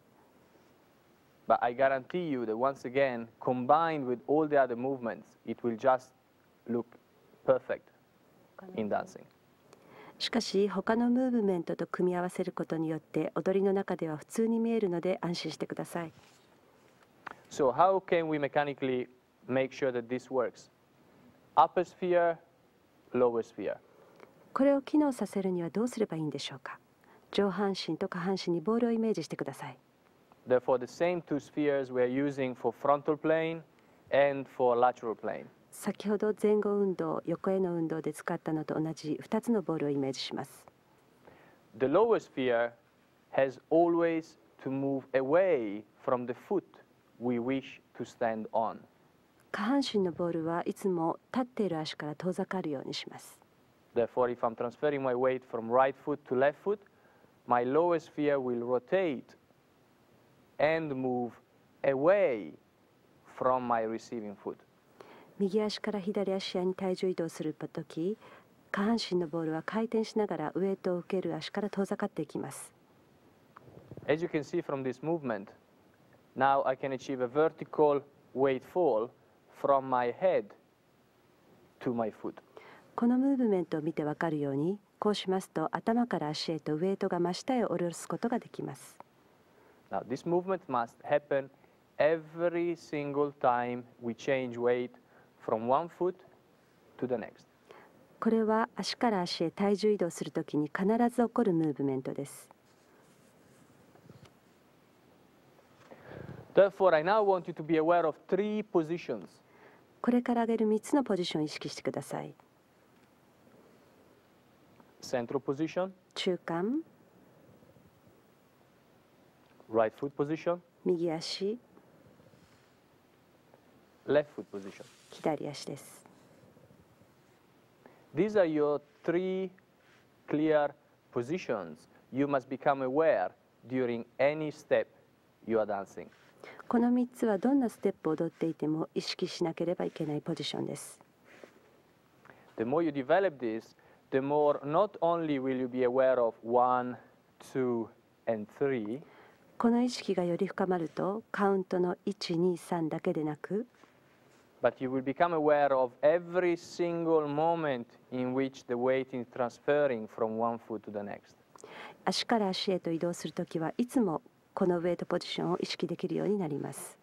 But I guarantee you that once again, combined with all the other movements, it will just look perfect in dancing. しかし他のムーブメントと組み合わせることによって踊りの中では普通に見えるので安心してください。So how can we mechanically make sure that this works? Upper sphere, lower sphere. これを機能させるにはどうすればいいんでしょうか。上半身と下半身にボールをイメージしてください。Therefore, the same two spheres we are using for frontal plane and for lateral plane. 先ほど前後運動、横への運動で使ったのと同じ2つのボールをイメージします。The lower sphere has always to move away from the foot we wish to stand on. 下半身のボールはいつも立っている足から遠ざかるようにします。Therefore, if I'm transferring my weight from right foot to left foot, my lower sphere will rotate and move away from my receiving foot. 右足から左足に体重移動するとき、下半身のボールは回転しながらウエイトを受ける足から遠ざかっていきます。As you can see from this movement, now I can achieve a vertical weight fall from my head to my foot. このムーブメントを見てわかるように、こうしますと頭から足へとウエイトが真下へ下ろすことができます。Now, this movement must happen every single time we change weight from one foot to the next. これは足から足へ体重移動するときに必ず起こるムーブメントです。Therefore, I now want you to be aware of three positions. これから挙げる3つのポジションを意識してください。Central position, 中間、 right foot position, 右足、 left foot position. 左足です。These are your three clear positions you must become aware during any step you are dancing. この3つはどんなステップを踊っていても意識しなければいけないポジションです。The more you develop this, the more not only will you be aware of 1, 2, and 3, この意識がより深まると、カウントの1、2、3だけでなく、but you will become aware of every single moment in which the weight is transferring from one foot to the next. 足から足へと移動するときはいつもこのウェイトポジションを意識できるようになります。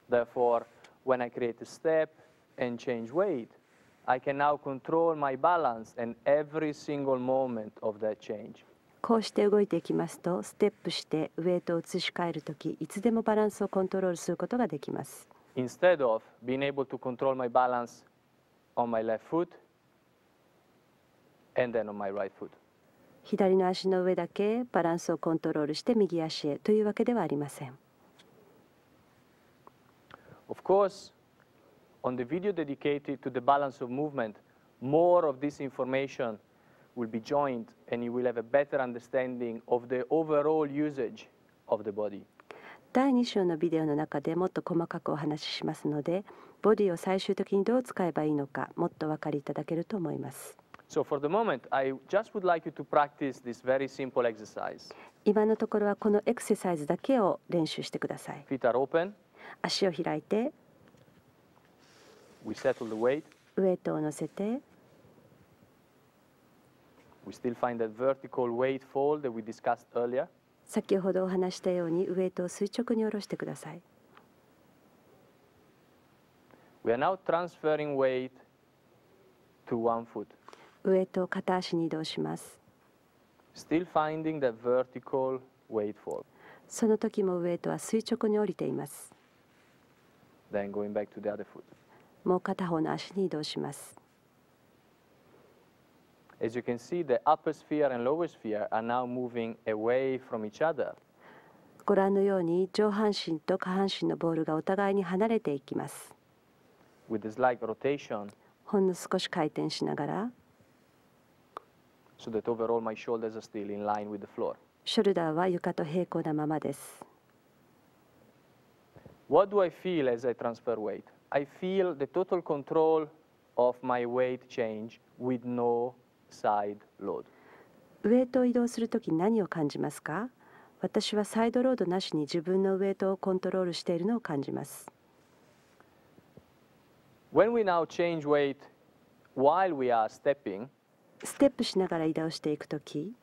Therefore, when I create a step and change weight, I can now control my balance and every single moment of that change. こうして動いていきますと、ステップしてウェイトを移し替えるとき、いつでもバランスをコントロールすることができます。Instead of being able to control my balance on my left foot and then on my right foot. 左の足の上だけバランスをコントロールして右足へというわけではありません。Of course, on the video dedicated to the balance of movement, more of this information will be joined and you will have a better understanding of the overall usage of the body. 第2章のビデオの中でもっと細かくお話ししますので、ボディを最終的にどう使えばいいのか、もっとお分かりいただけると思います。So for the moment, I just would like you to practice this very simple exercise. 今のところはこのエクササイズだけを練習してください。Feet are open. 足を開いて、 We settle the weight. ウェイトを乗せて、 We still find that vertical weight fold that we discussed earlier. 先ほどお話したようにウェイトを垂直に下ろしてください。We are now transferring weight to one foot. ウェイトを片足に移動します。Still finding that vertical weight fold. その時もウェイトは垂直に降りています。Then going back to the other foot. もう片方の足に移動します。As you can see, the upper sphere and lower sphere are now moving away from each other. ご覧のように上半身と下半身のボールがお互いに離れていきます。With a slight rotation, ほんの少し回転しながら、 so that overall my shoulders are still in line with the floor. ショルダーは床と平行なままです。What do I feel as I transfer weight? I feel the total control of my weight change with no side load. ウェイトを移動するとき何を感じますか？私はサイドロードなしに自分のウェイトをコントロールしているのを感じます。When we now change weight while we are stepping, ステップしながら移動していくとき、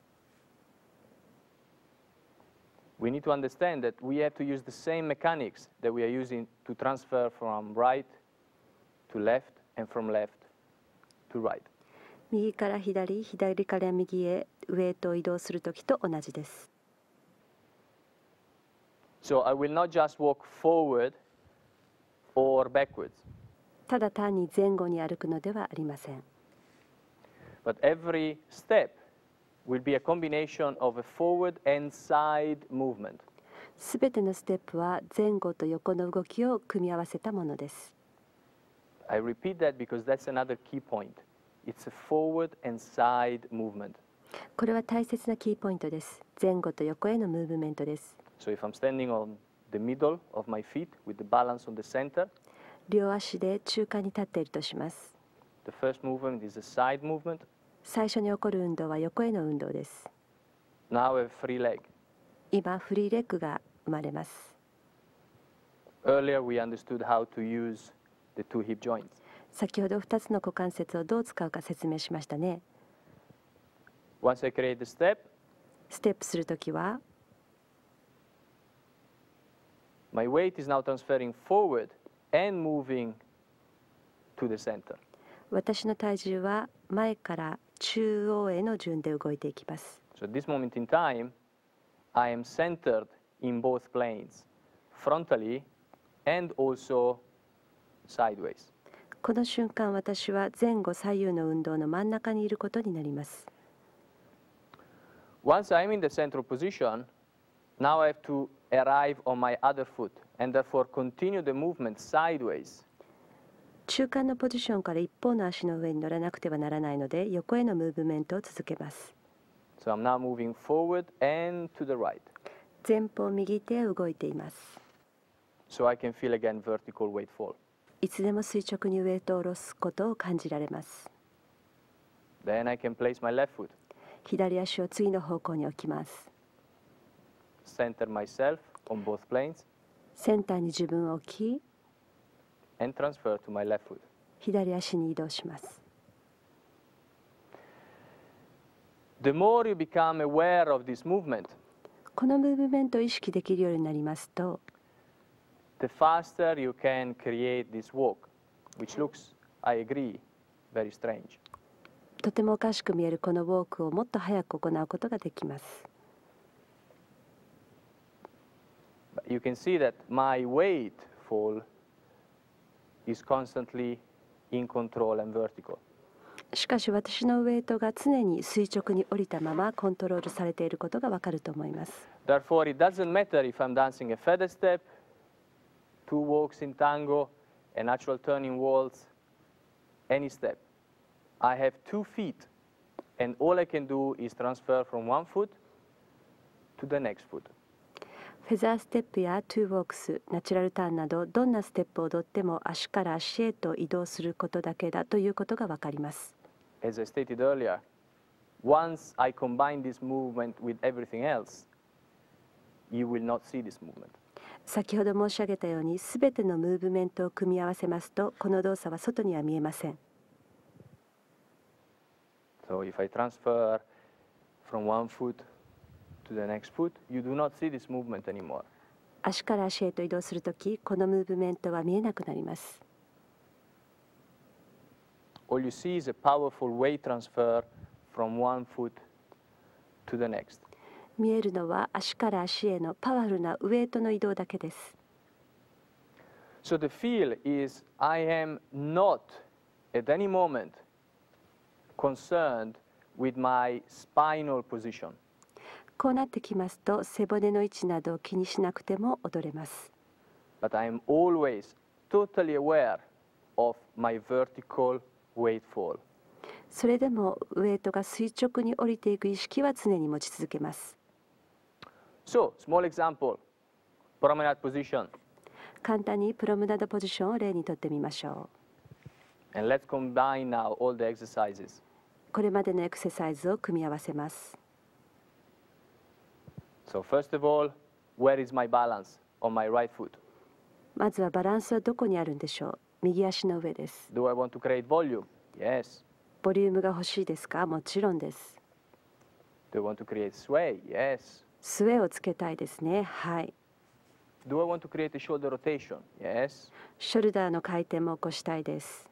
we need to understand that we have to use the same mechanics that we are using to transfer from right to left and from left to right. 右から左、左から右へウェイトを移動するときと同じです。So I will not just walk forward or backwards, ただ単に前後に歩くのではありません。but every step will be a combination of a forward and side movement. すべてのステップは前後と横の動きを組み合わせたものです。I repeat that because that's another key point. It's a forward and side movement. これは大切なキーポイントです。前後と横へのムーブメントです。So if I'm standing on the middle of my feet with the balance on the center, 両足で中間に立っているとします。 the first movement is a side movement. 最初に起こる運動は横への運動です。 Now I have free leg. 今、フリーレッグが生まれます。 Earlier we understood how to use the two hip joints. 先ほど2つの股関節をどう使うか説明しましたね。 Once I create the step, ステップするときは、 my weight is now transferring forward and moving to the center. 私の体重は前から中央への順で動いていきます。 So at this moment in time, I am centered in both planes, frontally and also sideways. この瞬間、私は前後左右の運動の真ん中にいることになります。Once I'm in the central position, now I have to arrive on my other foot and therefore continue the movement sideways. 中間のポジションから一方の足の上に乗らなくてはならないので、横へのムーブメントを続けます。So I'm now moving forward and to the right. 前方右手へ動いています。So I can feel again vertical weight fall. いつでも垂直にウエイトを下ろすことを感じられます。Then I can place my left foot. 左足を次の方向に置きます。Center myself on both planes. センターに自分を置き、and transfer to my left foot. 左足に移動します。The more you become aware of this movement, このムーブメントを意識できるようになりますと、the faster you can create this walk, which looks, I agree, very strange. とてもおかしく見えるこのウォークをもっと早く行うことができます。But you can see that my weight fall is constantly in control and vertical. しかし私のウエイトが常に垂直に降りたままコントロールされていることがわかると思います。Therefore, it doesn't matter if I'm dancing a feather step, two walks in tango, a natural turning waltz, any step. I have 2 feet, and all I can do is transfer from one foot to the next foot. フェザーステップやトゥーウォークス、ナチュラルターンなどどんなステップを踊っても足から足へと移動することだけだということがわかります。As I stated earlier, once I combine this movement with everything else, you will not see this movement. 先ほど申し上げたように、すべてのムーブメントを組み合わせますと、この動作は外には見えません。So if I transfer from one foot to the next foot, you do not see this movement anymore. 足から足へと移動するとき、このムーブメントは見えなくなります。All you see is a powerful weight transfer from one foot to the next. 見えるのは足から足へのパワフルなウエイトの移動だけです。So the feel is I am not at any moment concerned with my spinal position. こうなってきますと、背骨の位置などを気にしなくても踊れます。But I am always totally aware of my vertical weight fall. それでもウエイトが垂直に降りていく意識は常に持ち続けます。So, small example, promenade position. 簡単にプロムナードポジションを例にとってみましょう。And let's combine now all the exercises. これまでのエクササイズを組み合わせます。So first of all, where is my balance on my right foot? まずはバランスはどこにあるんでしょう。右足の上です。Do I want to create volume? Yes. ボリュームが欲しいですか？もちろんです。Do I want to create sway? Yes. スウェーをつけたいですね。はい。Do I want to create a shoulder rotation? Yes. ショルダーの回転も起こしたいです。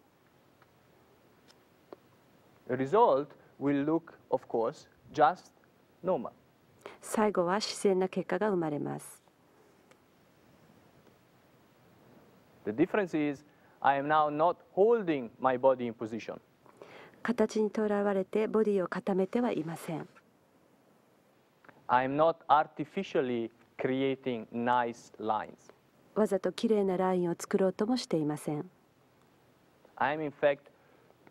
The result will look, of course, just normal. 最後は自然な結果が生まれます。The difference is I am now not holding my body in position. 形にとらわれてボディを固めてはいません。I am not artificially creating nice lines. わざときれいなラインを作ろうともしていません。I am in fact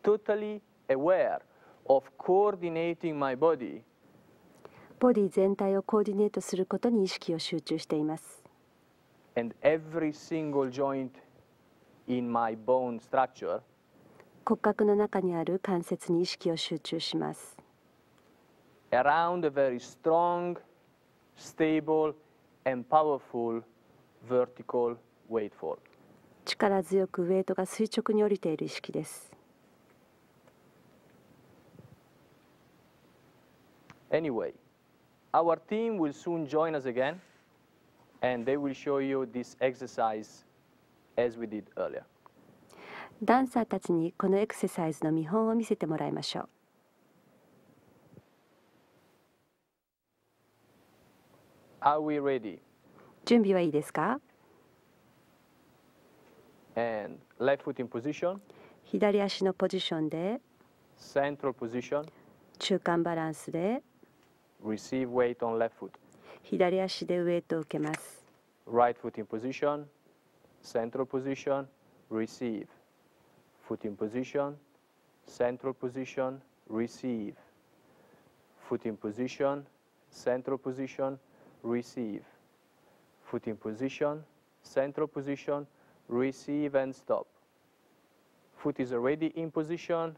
totally aware of coordinating my body. ボディ全体をコーディネートすることに意識を集中しています。And every single joint in my bone structure. 骨格の中にある関節に意識を集中します。Around a very strong, stable, and powerful vertical weight fall. 力強くウエイトが垂直に降りている意識です。Anyway, our team will soon join us again, and they will show you this exercise as we did earlier. ダンサーたちにこのエクササイズの見本を見せてもらいましょう。Are we ready? 準備はいいですか？ And left foot in position, 左足のポジションで central position, 中間バランスで receive weight on left foot. 左足でウエイトを受けます。 Right foot in position, central position, receive. Foot in position, central position, receive. Foot in position, central position, receive. Foot in position, central position, receive and stop. Foot is already in position,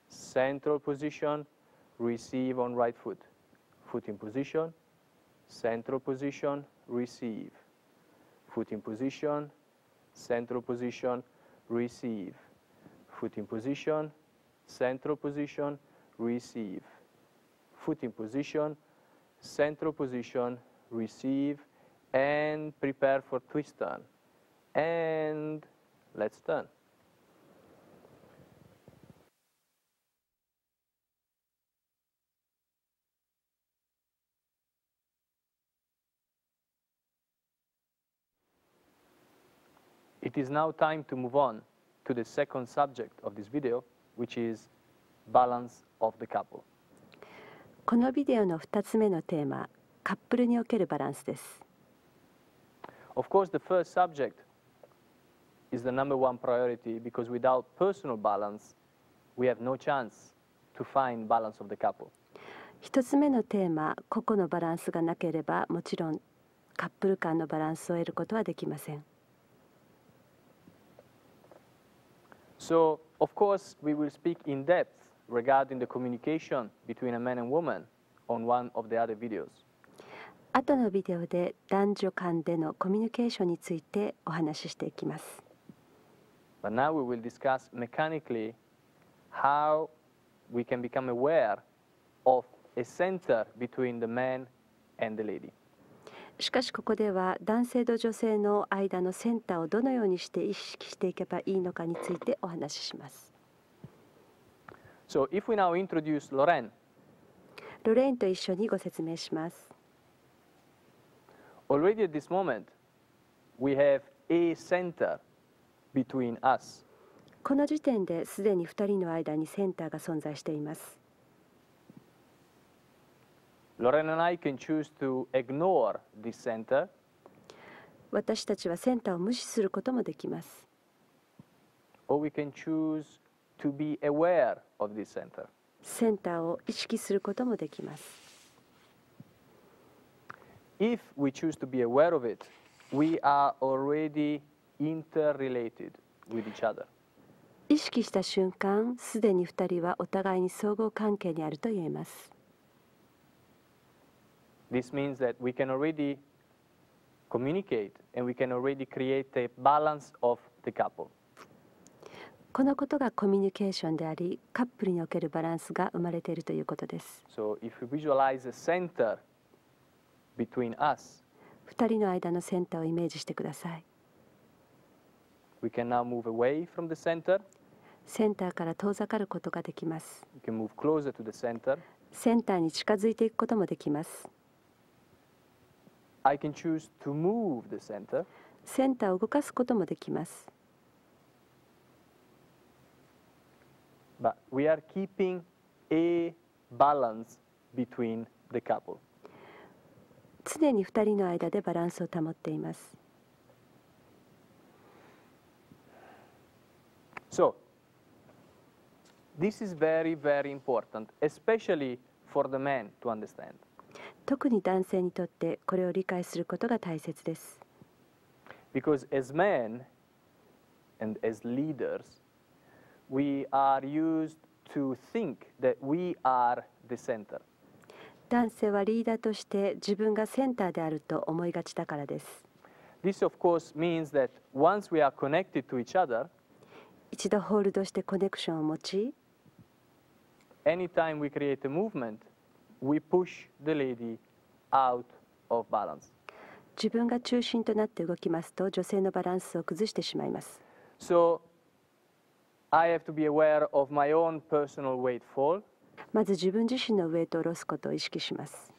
central position, receive on right foot. Foot in position, central position, receive. Foot in position, central position, receive. Foot in position, central position, receive. Foot in position, central position, receive, and prepare for twist turn. And let's turn. It is now time to move on to the second subject of this video, which is balance of the couple. このビデオの2つ目のテーマ、カップルにおけるバランスです。Of course, the first subject is the number one priority because without personal balance, we have no chance to find balance of the couple. 1つ目のテーマ、個々のバランスがなければ、もちろんカップル間のバランスを得ることはできません。So, of course, we will speak in depth regarding the communication between a man and woman on one of the other videos. 後のビデオで男女間でのコミュニケーションについてお話ししていきます。But now we will discuss mechanically how we can become aware of a center between the man and the lady. しかしここでは男性と女性の間のセンターをどのようにして意識していけばいいのかについてお話しします。So if we now introduce Lorraine, ロレインと一緒にご説明します。already at this moment, we have a center between us. この時点ですでに2人の間にセンターが存在しています。Lorraine and I can choose to ignore this center, 私たちはセンターを無視することもできます。or we can choose to be aware of this center. センターを意識することもできます。If we choose to be aware of it, we are already interrelated with each other. 意識した瞬間、すでに2人はお互いに相互関係にあると言えます。This means that we can already communicate and we can already create a balance of the couple. このことがコミュニケーションであり、カップルにおけるバランスが生まれているということです。So if we visualize a center between us, 2人の間のセンターをイメージしてください。we can now move away from the center. センターから遠ざかることができます。We can move closer to the center. センターに近づいていくこともできます。I can choose to move the center. センターを動かすこともできます。But we are keeping a balance between the couple. 常に2人の間でバランスを保っています。So, this is very, very important, especially for the man to understand. 特に男性にとってこれを理解することが大切です。Because as men and as leaders, we are used to think that we are the center. 男性はリーダーとして自分がセンターであると思いがちだからです。This, of course, means that once we are connected to each other, 一度ホールドしてコネクションを持ち、anytime we create a movement, we push the lady out of balance. 自分が中心となって動きますと女性のバランスを崩してしまいます。So, I have to be aware of my own personal weight fall. まず自分自身のウエイトを下ろすことを意識します。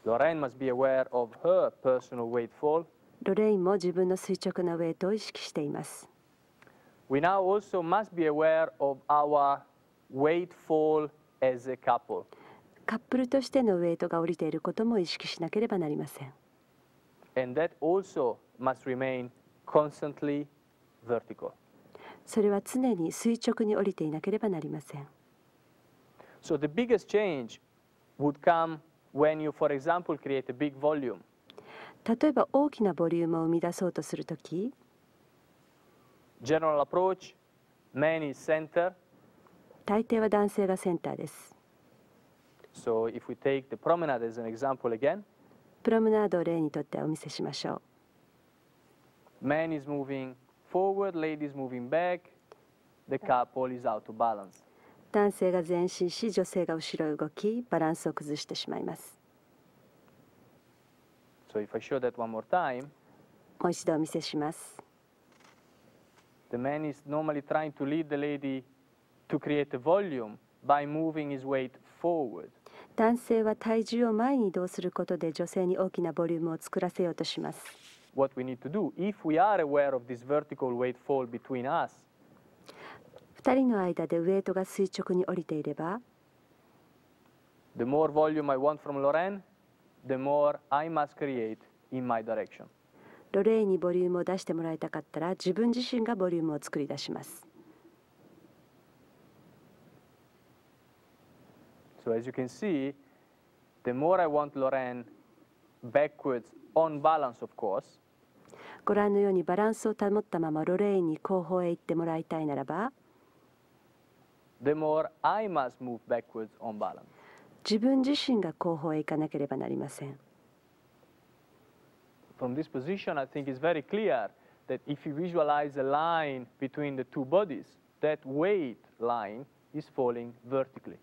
Lorraine must be aware of her personal weight fall. ロレインも自分の垂直なウエイトを意識しています。We now also must be aware of our weight fall as a couple. カップルとしてのウェイトが降りていることも意識しなければなりません。And that also must remain constantly vertical. それは常に垂直に降りていなければなりません。So the biggest change would come when you, for example, create a big volume. 例えば大きなボリュームを生み出そうとするとき、General approach, man is center. 大抵は男性がセンターです。So if we take the promenade as an example again, プロムナードを例にとってお見せしましょう。man is moving forward, lady is moving back, the couple is out of balance. 男性が前進し、女性が後ろへ動き、バランスを崩してしまいます。So if I show that one more time, もう一度お見せします。the man is normally trying to lead the lady to create a volume by moving his weight forward. 男性は体重を前に移動することで女性に大きなボリュームを作らせようとします。What we need to do, if we are aware of this vertical weight fall between us, 2人の間でウェイトが垂直に降りていれば、the more volume I want from Lorraine, the more I must create in my direction. ロレーンにボリュームを出してもらいたかったら、自分自身がボリュームを作り出します。So as you can see, the more I want Lorraine backwards on balance, of course, ご覧のようにバランスを保ったままロレーンに後方へ行ってもらいたいならば、the more I must move backwards on balance. 自分自身が後方へ行かなければなりません。From this position, I think it's very clear that if you visualize a line between the two bodies, that weight line is falling vertically.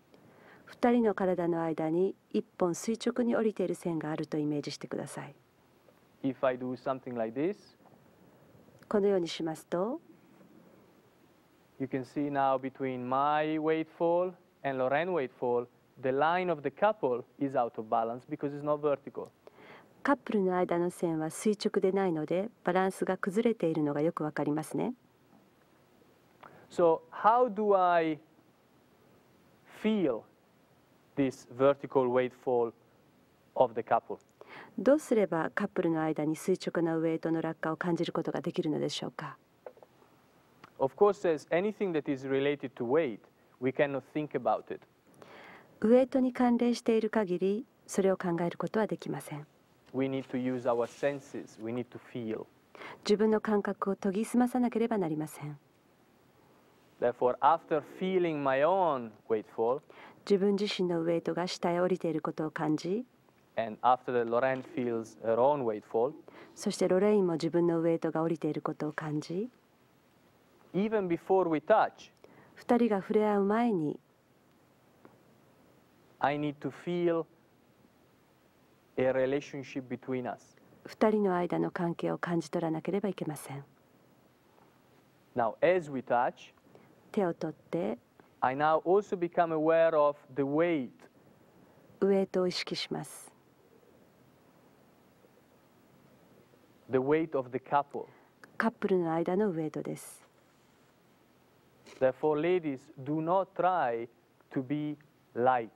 2人の体の間に1本垂直に降りている線があるとイメージしてください。If I do something like this, このようにしますと、you can see now between my weight fall and Lorraine weight fall, the line of the couple is out of balance because it's not vertical. カップルの間の線は垂直でないので、バランスが崩れているのがよくわかりますね。So how do I feel this vertical weight fall of the couple? どうすればカップルの間に垂直なウェイトの落下を感じることができるのでしょうか。Of course, as anything that is related to weight, we cannot think about it. ウェイトに関連している限り、それを考えることはできません。We need to use our senses. We need to feel. 自分の感覚を研ぎ澄まさなければなりません。Therefore, after feeling my own weight fall, 自分自身のウェイトが下へ降りていることを感じ、and after that Lorraine feels her own weight fall, そしてロレインも自分のウェイトが降りていることを感じ、even before we touch, 2人が触れ合う前に、I need to feel a relationship between us. 2人の間の関係を感じ取らなければいけません。Now, as we touch, 手を取って、I now also become aware of the weight. ウェイトを意識します。The weight of the couple. カップルの間のウェイトです。Therefore, ladies, do not try to be light.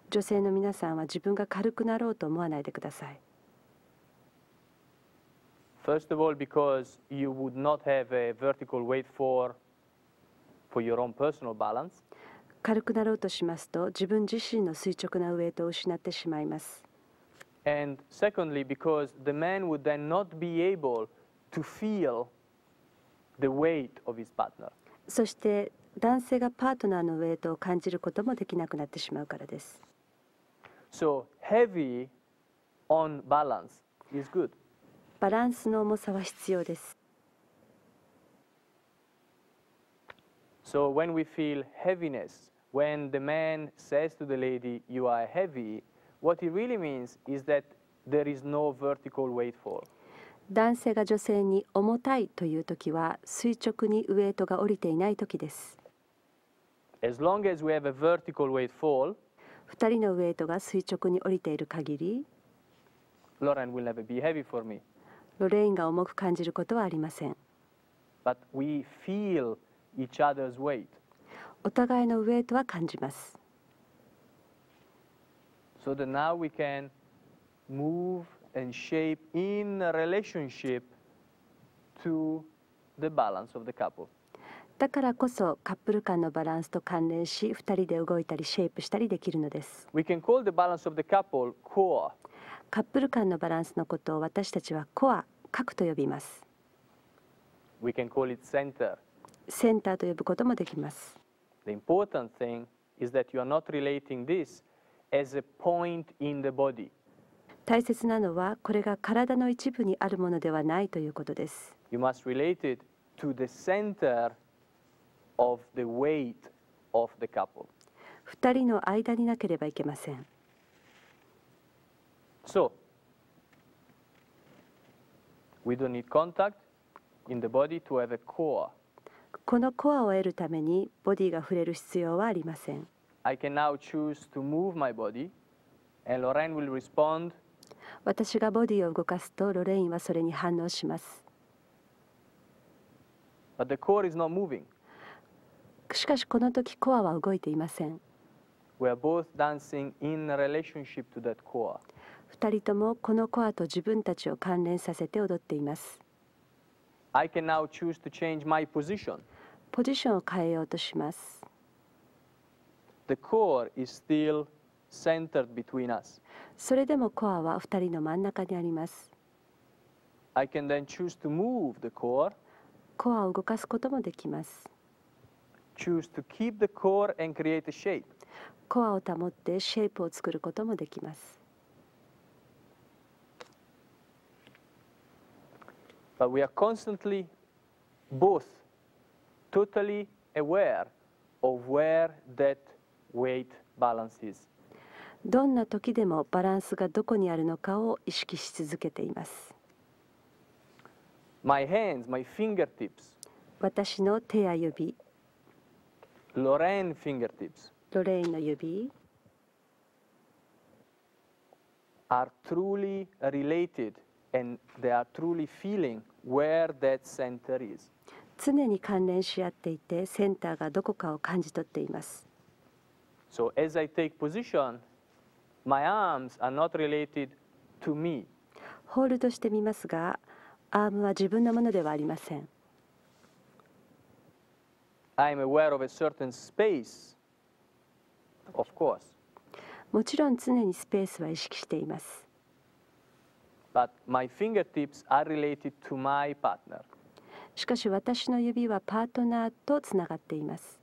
女性の皆さんは自分が軽くなろうと思わないでください。First of all, because you would not have a vertical weight for your own personal balance. 軽くなろうとしますと、自分自身の垂直なウェイトを失ってしまいます。And secondly, because the man would then not be able to feel the weight of his partner. そして男性がパートナーのウェイトを感じることもできなくなってしまうからです。So heavy on balance is good. バランスの重さは必要です。So when we feel heaviness, when the man says to the lady, "You are heavy," what it really means is that there is no vertical weight fall. 男性が女性に重たいというときは、垂直にウェイトが降りていないときです。As long as we have a vertical weight fall, 2人のウェイトが垂直に降りている限り、Lauren will never be heavy for me. ロレインが重く感じることはありません。but we feel each other's weight. お互いのウェイトは感じます。So that now we can move and shape in a relationship to the balance of the couple. だからこそカップル間のバランスと関連し、2人で動いたりシェイプしたりできるのです。We can call the balance of the couple core. カップル間のバランスのことを私たちはコア、核と呼びます。We can call it center. センターと呼ぶこともできます。The important thing is that you are not relating this as a point in the body. 大切なのはこれが体の一部にあるものではないということです。You must relate it to the center of the weight of the couple. 2人の間になければいけません。So, we don't need contact in the body to have a core. このコアを得るためにボディが触れる必要はありません。I can now choose to move my body, and Lorraine will respond. 私がボディを動かすとロレインはそれに反応します。But the core is not moving. しかしこの時コアは動いていません。We are both dancing in a relationship to that core. 2人ともこのコアと自分たちを関連させて踊っています。I can now choose to change my position. ポジションを変えようとします。The core is still centered between us. それでもコアは2人の真ん中にあります。I can then choose to move the core, コアを動かすこともできます。choose to keep the core and create a shape. コアを保ってシェイプを作ることもできます。But we are constantly both totally aware of where that weight balance is. どんな時でもバランスがどこにあるのかを意識し続けています。My hands, my fingertips, 私の手や指、Lorraine fingertips ロレインの指、are truly related and they are truly feeling where that center is. 常に関連し合っていて、センターがどこかを感じ取っています。So as I take position, my arms are not related to me. ホールドしてみますが、アームは自分のものではありません。I am aware of a certain space, of course, もちろん常にスペースは意識しています。but my fingertips are related to my partner. しかし私の指はパートナーとつながっています。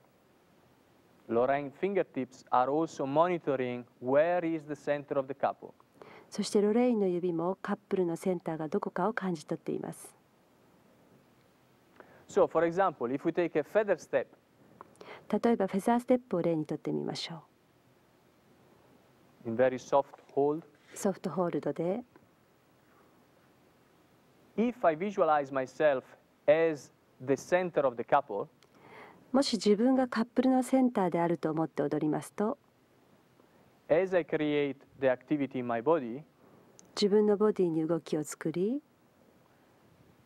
Lorraine fingertips are also monitoring where is the center of the couple. そしてロレインの指もカップルのセンターがどこかを感じ取っています。So, for example, if we take a feather step, 例えばフェザーステップを例にとってみましょ in very soft hold, う。ソフトホールドで、if I visualize myself as the center of the couple, もし自分がカップルのセンターであると思って踊りますと、as I create the activity in my body, 自分のボディに動きを作り、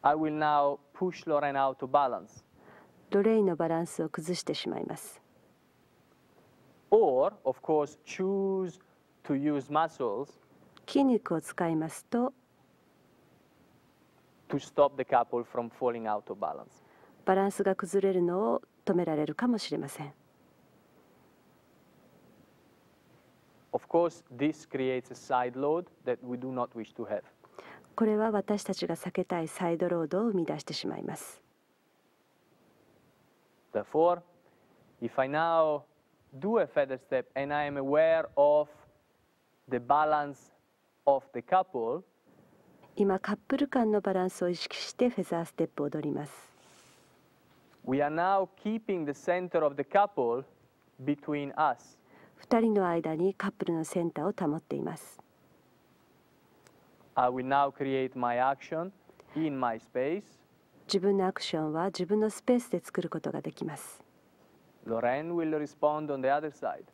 I will now push Lorraine out of balance. ロレインのバランスを崩してしまいます。Or, of course, choose to use muscles 筋肉を使いますと、 to stop the couple from falling out of balance. バランスが崩れるのを止められるかもしれません。Of course, this creates a side load that we do not wish to have. これは私たちが避けたいサイドロードを生み出してしまいます。Therefore, if I now do a feather step and I am aware of the balance of the couple, 今カップル間のバランスを意識してフェザーステップを踊ります。we are now keeping the center of the couple between us. 2人の間にカップルのセンターを保っています。I will now create my action in my space. 自分のアクションは自分のスペースで作ることができます。Lorraine will respond on the other side.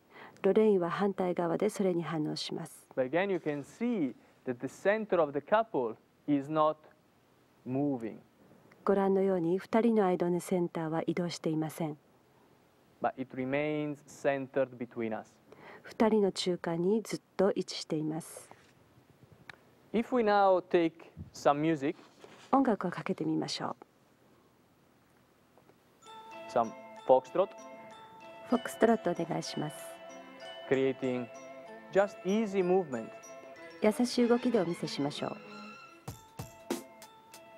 ロレインは反対側でそれに反応します。But again, you can see that the center of the couple is not moving. ご覧のように2人の間のセンターは移動していません。but it remains centered between us. 2人の中間にずっと位置しています。If we now take some music, 音楽をかけてみましょう。some foxtrot, フォックストロットお願いします。creating just easy movement. 優しい動きでお見せしましょう。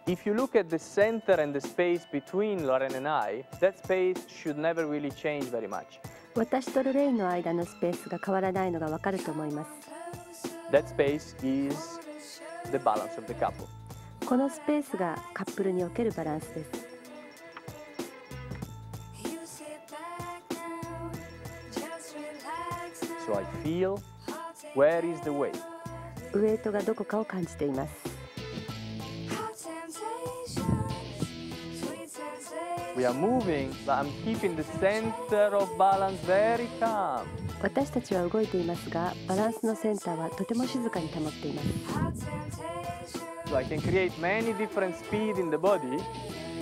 If you look at the center and the space between Lorraine and I, that space should never really change very much. 私とロレインの間のスペースが変わらないのがわかると思います。That space is the balance of the couple. このスペースがカップルにおけるバランスです。So I feel where is the weight. ウエイトがどこかを感じています。We are moving, but I'm keeping the center of balance very calm. 私たちは動いていますが、バランスのセンターはとても静かに保っています。So I can create many different speed in the body.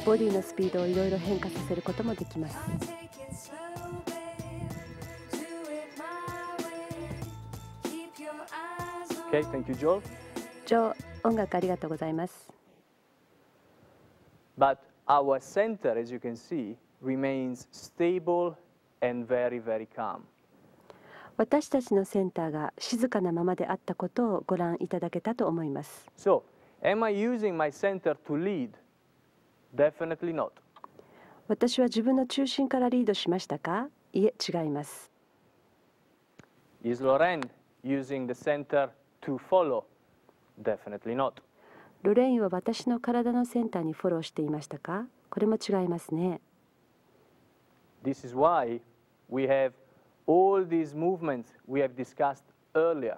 ボディのスピードをいろいろ変化させることもできます。Okay, thank you, Joel. ジョー、音楽ありがとうございます。But our center, as you can see, remains stable and very, very calm. 私たちのセンターが静かなままであったことをご覧いただけたと思います。So, am I using my center to lead? Definitely not. 私は自分の中心からリードしましたか？いえ、違います。Is Lorraine using the center to follow? Definitely not. ロレインは私の体のセンターにフォローしていましたか？これも違いますね。This is why we have all these movements we have discussed earlier.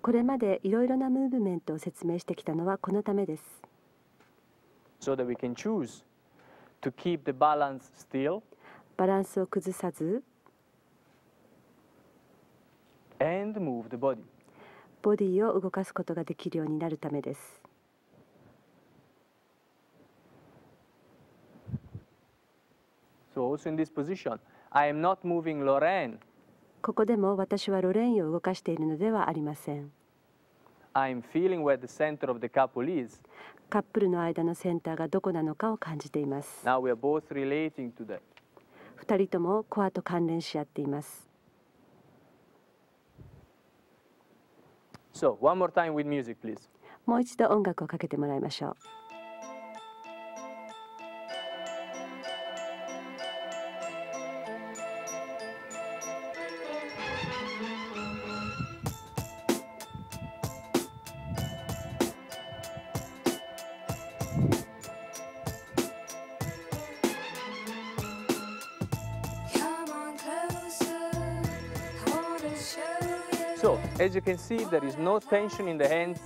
これまでいろいろなムーブメントを説明してきたのはこのためです。So that we can choose to keep the balance still バランスを崩さず、and move the body. ボディを動かすことができるようになるためです。So also in this position, I am not moving Lorraine. ここでも私はロレインを動かしているのではありません。I am feeling where the center of the couple is. カップルの間のセンターがどこなのかを感じています。Now we are both relating to that. 2人ともコアと関連し合っています。So one more time with music, please. もう一度音楽をかけてもらいましょう。So, as you can see, there is no tension in the hands.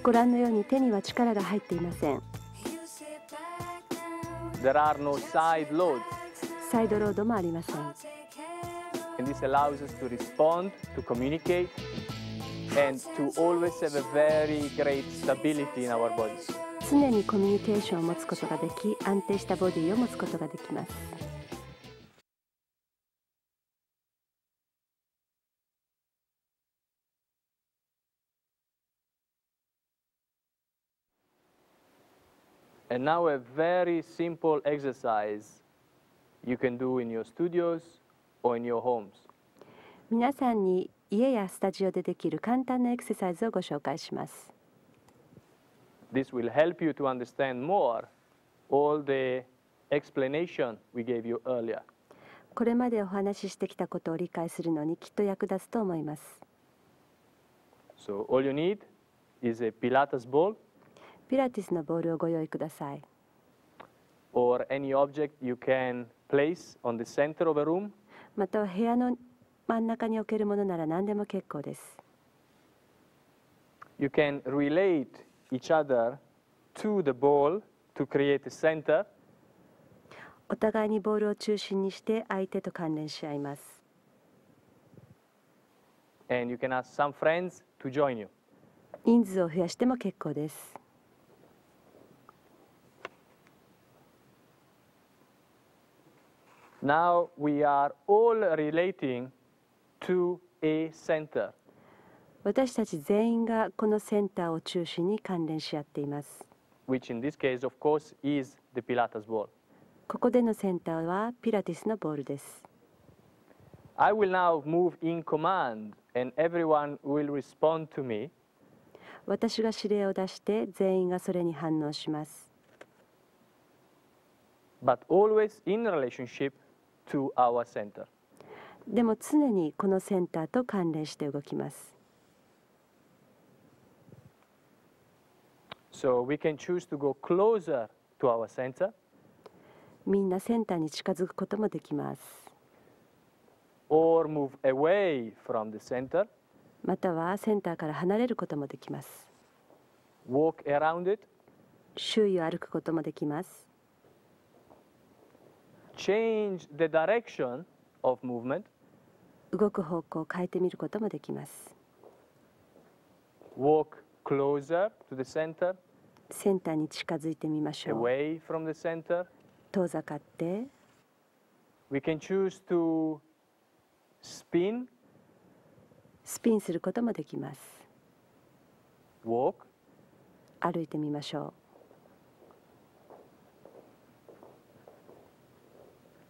ご覧のように手には力が入っていません。There are no side loads. サイドロードもありません。And this allows us to respond, to communicate, and to always have a very great stability in our bodies. 常にコミュニケーションを持つことができ、安定したボディを持つことができます。And now a very simple exercise you can do in your studios or in your homes. 皆さんに家やスタジオでできる簡単なエクササイズをご紹介します。This will help you to understand more all the explanation we gave you earlier. これまでお話ししてきたことを理解するのにきっと役立つと思います。So all you need is a Pilates ball ピラティスのボールをご用意ください。or any object you can place on the center of a room. または部屋の真ん中に置けるものなら何でも結構です。You can relate each other to the ball to create a center. お互いにボールを中心にして相手と関連し合います。And you can ask some friends to join you. 人数を増やしても結構です。Now we are all relating to a center. 私たち全員がこのセンターを中心に関連し合っています。Which in this case, of course, is the Pilates ball. ここでのセンターはピラティスのボールです。I will now move in command and everyone will respond to me. 私が指令を出して全員がそれに反応します。But always in relationship to our center. でも常にこのセンターと関連して動きます。So we can choose to go closer to our center. みんなセンターに近づくこともできます。Or move away from the center. またはセンターから離れることもできます。Walk around it. 周囲を歩くこともできます。Change the direction of movement. 動く方向を変えてみることもできます。Walk closer to the center. センターに近づいてみましょう。Away from the center. 遠ざかって。We can choose to spin. スピンすることもできます。Walk. 歩いてみましょ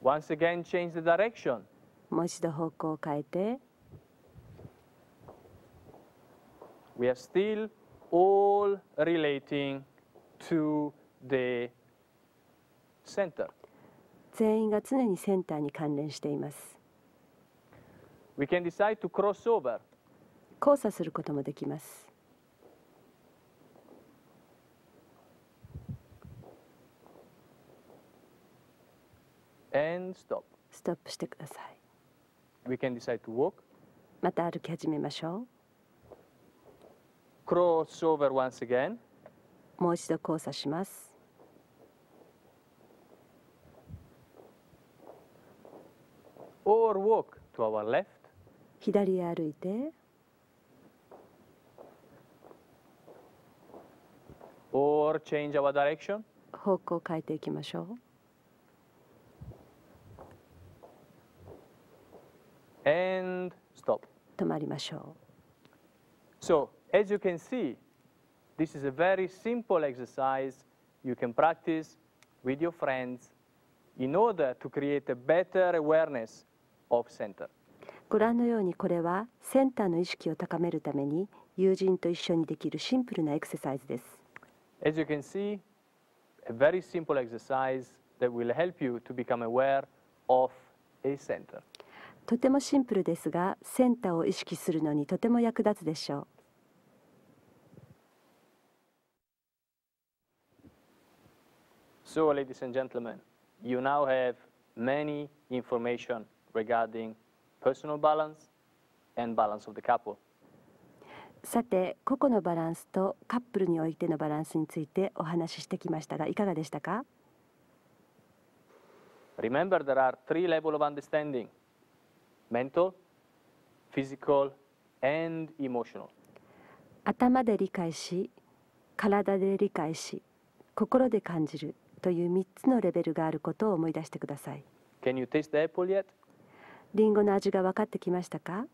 Once again, change the direction. う。もう一度方向を変えて。We are still all relating to the center. 全員が常にセンターに関連しています。We can decide to cross over. 交差することもできます。And stop. ストップしてください。We can decide to walk. また歩き始めましょ Cross over once again. う。もう一度交差します。Or walk to our left. 左へ歩いて。Or change our direction. 方向を変えていきましょう。And stop. 止まりましょ So, as you can see, this is a very simple exercise you can practice with your friends in order to create a better awareness of center. う。ご覧のようにこれはセンターの意識を高めるために友人と一緒にできるシンプルなエクササイズです。As you can see, a very simple exercise that will help you to become aware of a center. とてもシンプルですが、センターを意識するのにとても役立つでしょう。So, ladies and gentlemen, you now have many information regarding personal balance and balance of the couple. さて、個々のバランスとカップルにおいてのバランスについてお話ししてきましたが、いかがでしたか？ Remember, there are 3 levels of understanding: mental, physical, and emotional. 頭で理解し、体で理解し、心で感じるという3つのレベルがあることを思い出してください。Can you taste the apple yet? リンゴの味が分かってきましたか？